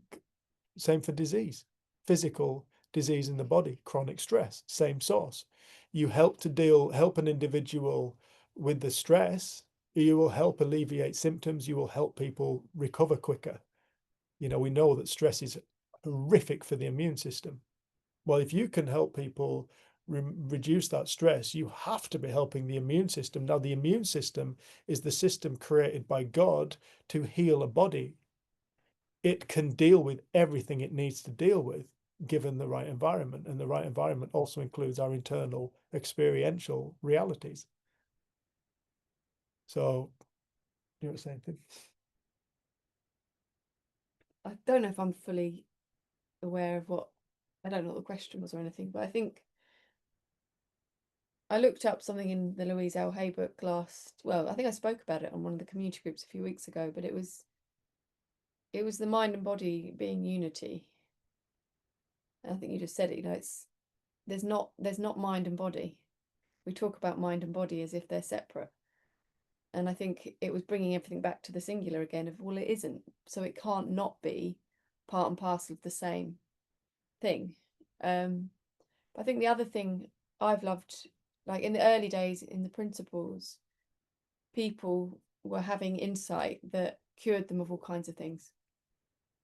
same for disease, physical disease in the body, chronic stress, same source. You help an individual with the stress, you will help alleviate symptoms, you will help people recover quicker. You know, we know that stress is horrific for the immune system. Well, if you can help people reduce that stress, you have to be helping the immune system. Now, the immune system is the system created by God to heal a body. It can deal with everything it needs to deal with, given the right environment. And the right environment also includes our internal experiential realities. So, you were saying, Tim? I don't know if I'm fully aware of I don't know what the question was or anything, but I think I looked up something in the Louise L. Hay book I think I spoke about it on one of the community groups a few weeks ago, but it was the mind and body being unity. And I think you just said it, you know, there's not mind and body. We talk about mind and body as if they're separate. And I think it was bringing everything back to the singular again of, well, it isn't. So it can't not be part and parcel of the same thing. But I think the other thing I've loved, like in the early days in the principles, people were having insight that cured them of all kinds of things.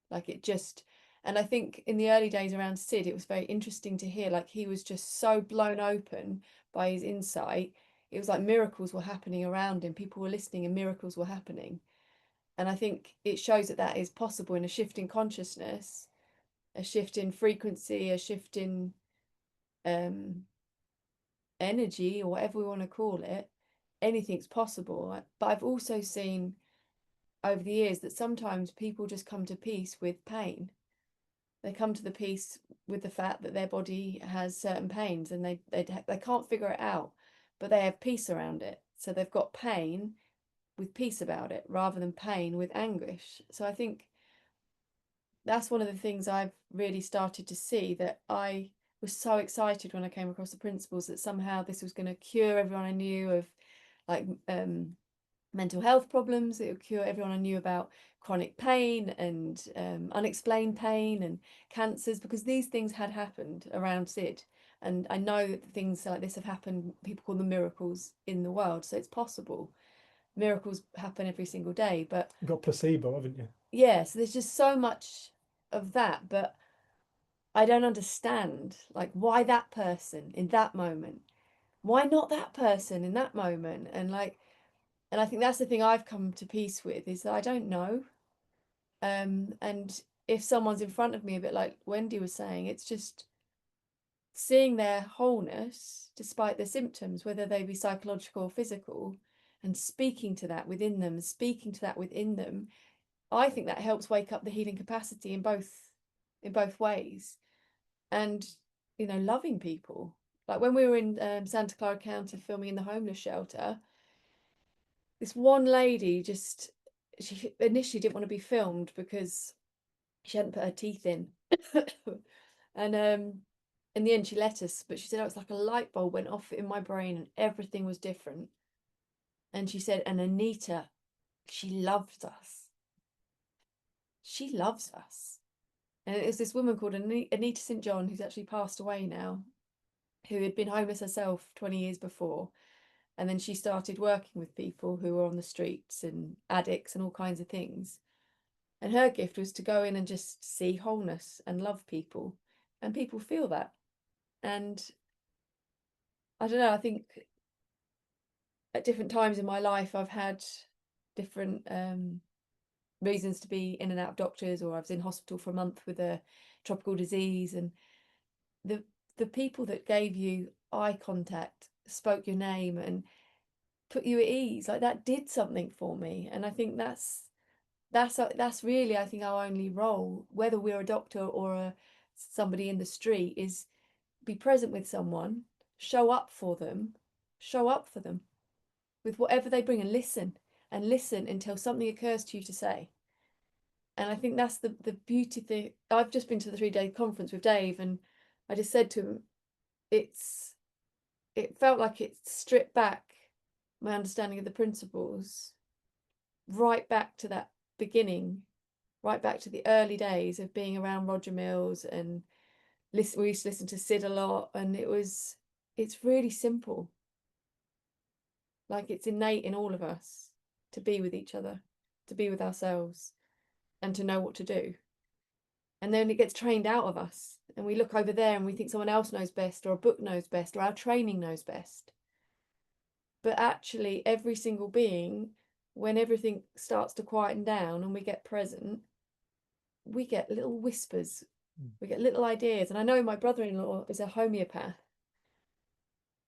And I think in the early days around Sid, it was very interesting to hear, like he was just so blown open by his insight. It was like miracles were happening around him. People were listening and miracles were happening. And I think it shows that is possible in a shift in consciousness, a shift in frequency, a shift in energy, or whatever we want to call it. Anything's possible. But I've also seen over the years that sometimes people just come to peace with pain. They come to the peace with the fact that their body has certain pains, and they can't figure it out, but they have peace around it. So they've got pain with peace about it, rather than pain with anguish. So I think that's one of the things I've really started to see, that I was so excited when I came across the principles that somehow this was going to cure everyone I knew of, like mental health problems. It would cure everyone I knew about chronic pain and unexplained pain and cancers, because these things had happened around Sid, And I know that things like this have happened, people call them miracles in the world, so it's possible. Miracles happen every single day, but You've got placebo, haven't you? yeah, so there's just so much of that, but I don't understand, like, why that person in that moment? Why not that person in that moment? And I think that's the thing I've come to peace with, is that I don't know. And if someone's in front of me, a bit like Wendy was saying, it's just seeing their wholeness despite their symptoms, whether they be psychological or physical, and speaking to that within them, I think that helps wake up the healing capacity in both ways. And loving people. Like when we were in Santa Clara County filming in the homeless shelter, this one lady she initially didn't want to be filmed because she hadn't put her teeth in. And in the end she let us, but she said, oh, it's like a light bulb went off in my brain and everything was different. And she said, and Anita, she loves us. She loves us. And it was this woman called Anita St. John, who's actually passed away now, who had been homeless herself 20 years before. And then she started working with people who were on the streets and addicts and all kinds of things. And her gift was to go in and just see wholeness and love people. And people feel that. And I don't know, I think at different times in my life, I've had different reasons to be in and out of doctors, or I was in hospital for a month with a tropical disease. And the people that gave you eye contact, spoke your name and put you at ease, like that did something for me. And I think that's really, I think, our only role, whether we're a doctor or somebody in the street, is be present with someone, show up for them with whatever they bring, and listen until something occurs to you to say. And I think that's the beauty thing. I've just been to the 3-day conference with Dave, and I just said to him, it felt like it stripped back my understanding of the principles right back to that beginning, right back to the early days of being around Roger Mills, and we used to listen to Sid a lot, and it's really simple. Like it's innate in all of us to be with each other, to be with ourselves, and to know what to do. And then it gets trained out of us, and we look over there and we think someone else knows best, or a book knows best, or our training knows best. But actually, every single being, when everything starts to quieten down and we get present, we get little whispers, we get little ideas. And I know my brother-in-law is a homeopath,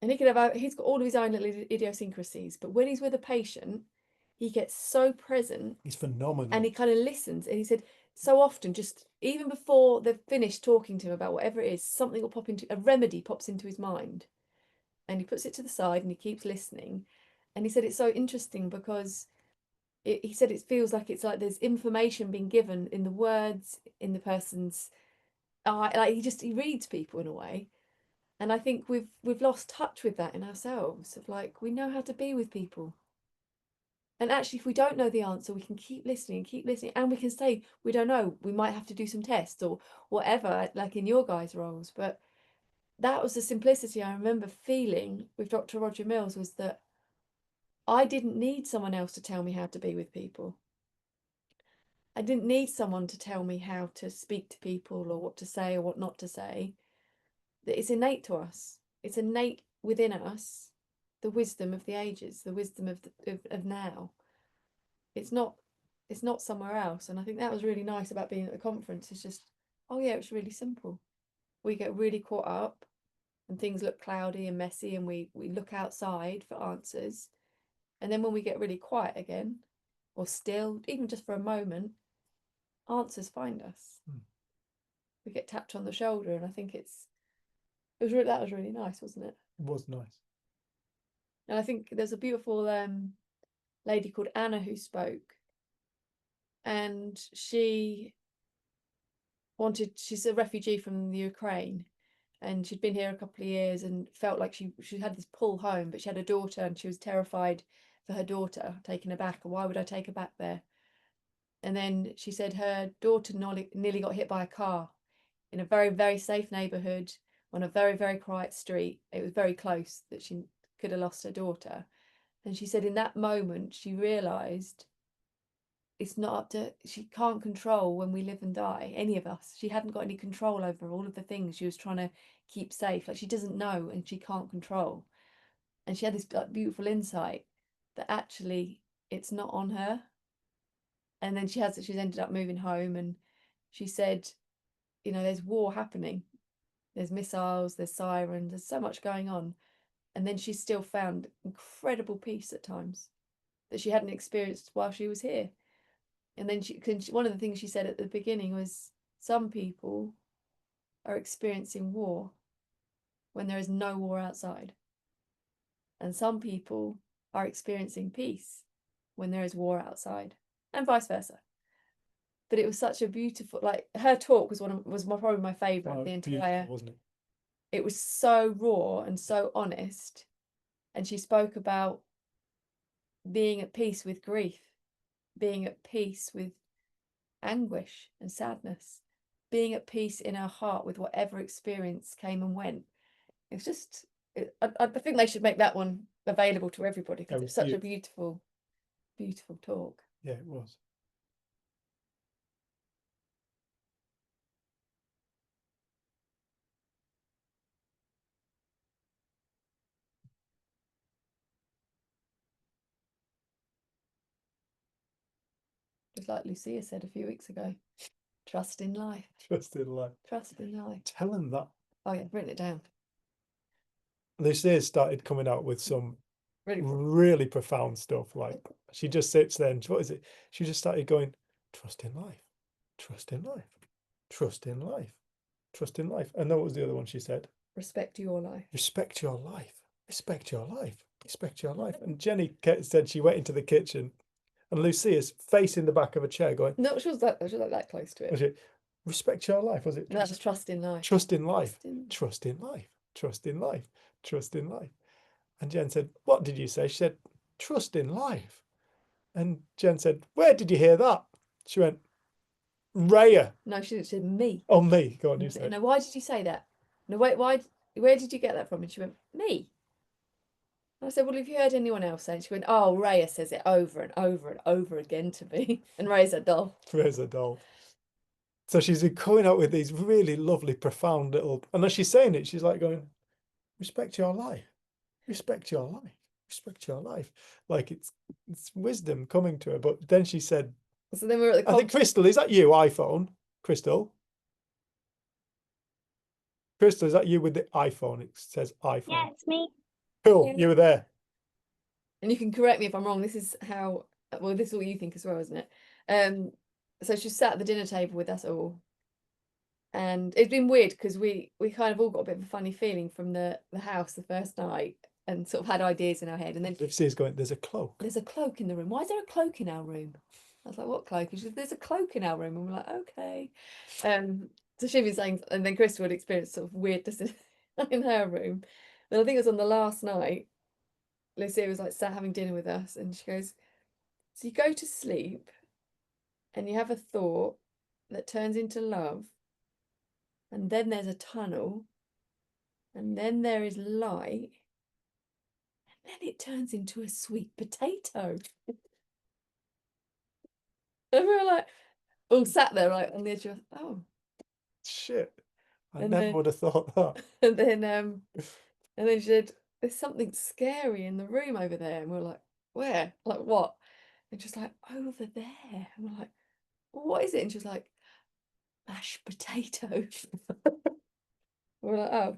and he's got all of his own little idiosyncrasies, but when he's with a patient, he gets so present. He's phenomenal. And he kind of listens. And he said, so often, just even before they've finished talking to him about whatever it is, something will pop into, a remedy pops into his mind. And he puts it to the side and he keeps listening. And he said, it's so interesting because he said it feels like it's like there's information being given in the words, in the person's eye. Like he reads people in a way. And I think we've lost touch with that in ourselves, of like, we know how to be with people. And actually, if we don't know the answer, we can keep listening, and we can say, we don't know, we might have to do some tests or whatever, like in your guys' roles. But that was the simplicity I remember feeling with Dr. Roger Mills, was that I didn't need someone else to tell me how to be with people. I didn't need someone to tell me how to speak to people or what to say or what not to say. It's innate to us. It's innate within us, the wisdom of the ages, the wisdom of now. It's not somewhere else. And I think that was really nice about being at the conference. It's just, oh yeah, it's really simple. We get really caught up and things look cloudy and messy, and we look outside for answers. And then when we get really quiet again, or still, even just for a moment, answers find us. We get tapped on the shoulder, and I think that was really nice, wasn't it? It was nice. And I think there's a beautiful lady called Anna who spoke, and she's a refugee from the Ukraine, and she'd been here a couple of years and felt like she had this pull home, but she had a daughter and she was terrified for her daughter, taking her back. Why would I take her back there? And then she said her daughter nearly got hit by a car in a very, very safe neighborhood on a very, very quiet street. It was very close that she could have lost her daughter. And she said in that moment, she realised it's not up to, she can't control when we live and die, any of us. She hadn't got any control over all of the things she was trying to keep safe. Like, she doesn't know and she can't control. And she had this like, beautiful insight that actually it's not on her. And then she's ended up moving home, and she said, you know, there's war happening. There's missiles, there's sirens, there's so much going on. And then she still found incredible peace at times that she hadn't experienced while she was here. And then one of the things she said at the beginning was, some people are experiencing war when there is no war outside. And some people are experiencing peace when there is war outside, and vice versa. But it was such a beautiful, like, her talk was probably my favourite. Oh, The beautiful, entire, wasn't it? it was so raw and so honest. And she spoke about being at peace with grief, being at peace with anguish and sadness, being at peace in her heart with whatever experience came and went. It's just, I think they should make that one available to everybody, because That it's was such a beautiful, beautiful talk. Yeah, it was. Just like Lucia said a few weeks ago, trust in life, Trust in life. trust in life. Tell them that. Oh yeah, I've written it down. Lucia started coming out with some Really, really profound stuff. Like, she just sits there and what is it? She just started going, trust in life, trust in life, trust in life, trust in life. And then what was the other one she said? respect your life. Respect your life, respect your life, respect your life. And Jenny said she went into the kitchen and Lucia's facing the back of a chair going, No, she was like that close to was it. it respect your life? Was it And that's just trust in life. trust in life, Trust in- trust in life, trust in life, trust in life. And Jen said, what did you say? She said, trust in life. And Jen said, where did you hear that? She went, Raya. No, she didn't. She said me. Oh, me. Go on, you say. No, why did you say that? No, wait, why? Where did you get that from? And she went, me. And I said, well, have you heard anyone else say it? She went, oh, Raya says it over and over and over again to me. And Raya's a doll. Where's a doll? So she's been coming out with these really lovely, profound little, and as she's saying it, she's like going, respect your life, respect your life, respect your life. Like it's wisdom coming to her. But then she said, So then we were at the I think, Crystal, is that you, iPhone? Crystal? Crystal, is that you with the iPhone? It says iPhone. Yeah, it's me. Cool, Yeah. you were there. and you can correct me if I'm wrong. This is how, well, this is what you think as well, isn't it? So she sat at the dinner table with us all. And it's been weird because we kind of all got a bit of a funny feeling from the house the first night, and sort of had ideas in our head. And then Lucy's going, there's a cloak. there's a cloak in the room. Why is there a cloak in our room? I was like, what cloak? And she said, there's a cloak in our room. And we're like, okay. So she'd been saying, and then Crystal would experience sort of weirdness in her room. And I think it was on the last night, Lucia was like sat having dinner with us, and she goes, so you go to sleep and you have a thought that turns into love, and then there's a tunnel, and then there is light, and then it turns into a sweet potato. And we were like, all sat there like on the edge of, oh. Shit. I And never then- would have thought that. And then she said, there's something scary in the room over there. And we're like, where? Like what? And she's like, over there. And we're like, well, what is it? And she was like, mashed potatoes. We're like, oh,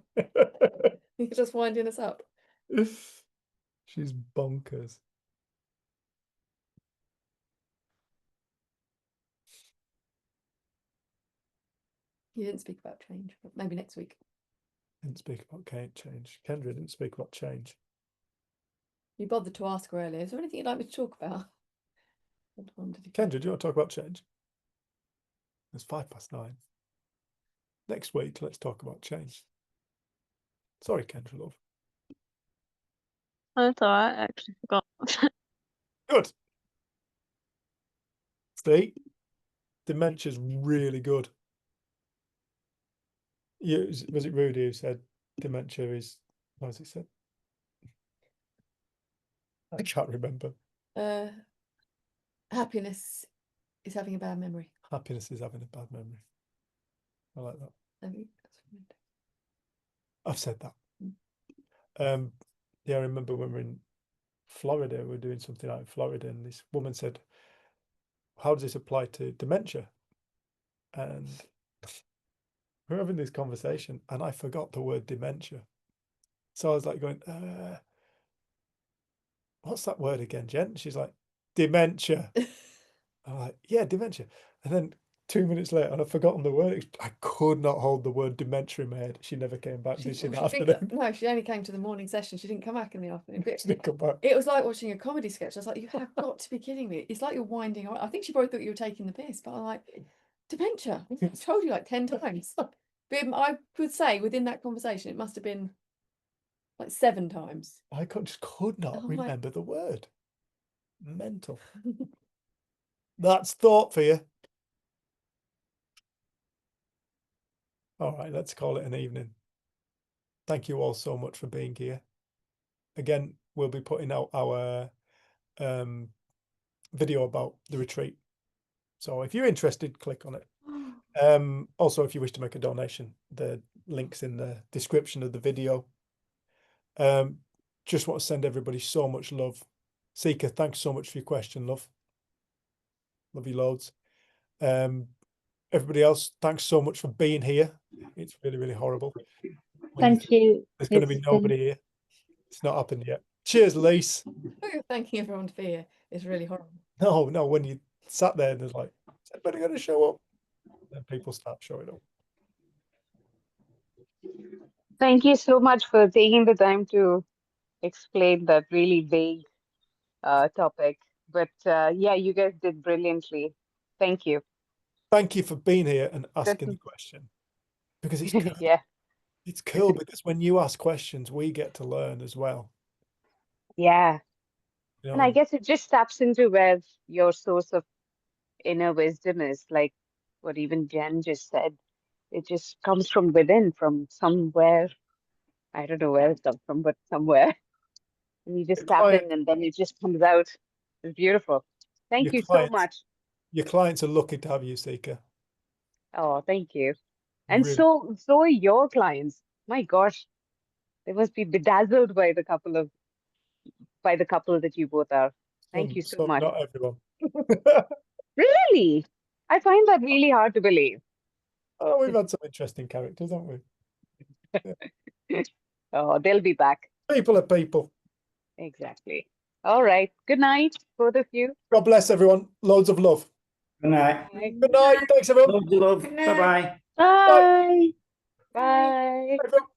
you're just winding us up. She's bonkers. You didn't speak about change, but maybe next week. Didn't speak about change. Kendra didn't speak about change. You bothered to ask her earlier. Is there anything you'd like me to talk about? I wondered if you- Kendra, do you want to talk about change? It's 9:05. Next week, let's talk about change. Sorry, Kendra, love. Oh, that's all right. I actually forgot. Good. See, dementia's really good. Was it Rudy who said dementia is, what was it said? I can't remember. Happiness is having a bad memory. Happiness is having a bad memory. I like that. I think that's what it I've said that. Mm. Yeah, I remember when we were in Florida, we were doing something out in Florida, and this woman said, how does this apply to dementia? And we're having this conversation, and I forgot the word dementia. So I was like going, what's that word again, Jen? She's like, dementia. I'm like, yeah, dementia. And then 2 minutes later, and I've forgotten the word. I could not hold the word dementia in my head. She never came back. Did she? Well, she After no, she only came to the morning session. She didn't come back in the afternoon. But she didn't come back. it was like watching a comedy sketch. I was like, you have got to be kidding me. It's like you're winding on. I think she probably thought you were taking the piss, but I'm like, dementia. I've told you like 10 times. But I would say within that conversation, it must have been like 7 times. I just could not Oh my- remember the word. Mental. That's thought for you. All right, let's call it an evening. Thank you all so much for being here. Again, we'll be putting out our video about the retreat. So if you're interested, click on it. Also, if you wish to make a donation, the link's in the description of the video. Just want to send everybody so much love. Seeker, thanks so much for your question, love. Love you loads. Everybody else, thanks so much for being here. It's really, really horrible. Thank you. There's going to be It's been- nobody here. It's not happened yet. Cheers, Lise. You're thanking everyone to be here. It's really horrible. No, when you sat there and there's like, is everybody going to show up? Then people start showing up. Thank you so much for taking the time to explain that really vague topic. But yeah, you guys did brilliantly. Thank you. Thank you for being here and asking the question, because it's cool. Yeah, It's cool because when you ask questions, we get to learn as well. yeah. You And I know, guess it just taps into where your source of inner wisdom is, like what even Jen just said. It just comes from within, from somewhere. I don't know where it comes from, but somewhere. And you just Your tap client- in and then it just comes out. It's beautiful. Thank Your you so clients- much. your clients are lucky to have you, Seeker. Oh, thank you. And Really. so are your clients. My gosh, they must be bedazzled by the couple that you both are. Thank you so much. Not everyone. Really? I find that really hard to believe. Oh, we've had some interesting characters, haven't we? Oh, they'll be back. People are people. Exactly. All right. Good night, both of you. God bless everyone. Loads of love. Good night. Bye. Good night. Thanks, everyone. Love, love. Bye-bye. Bye. Bye. Bye, everyone.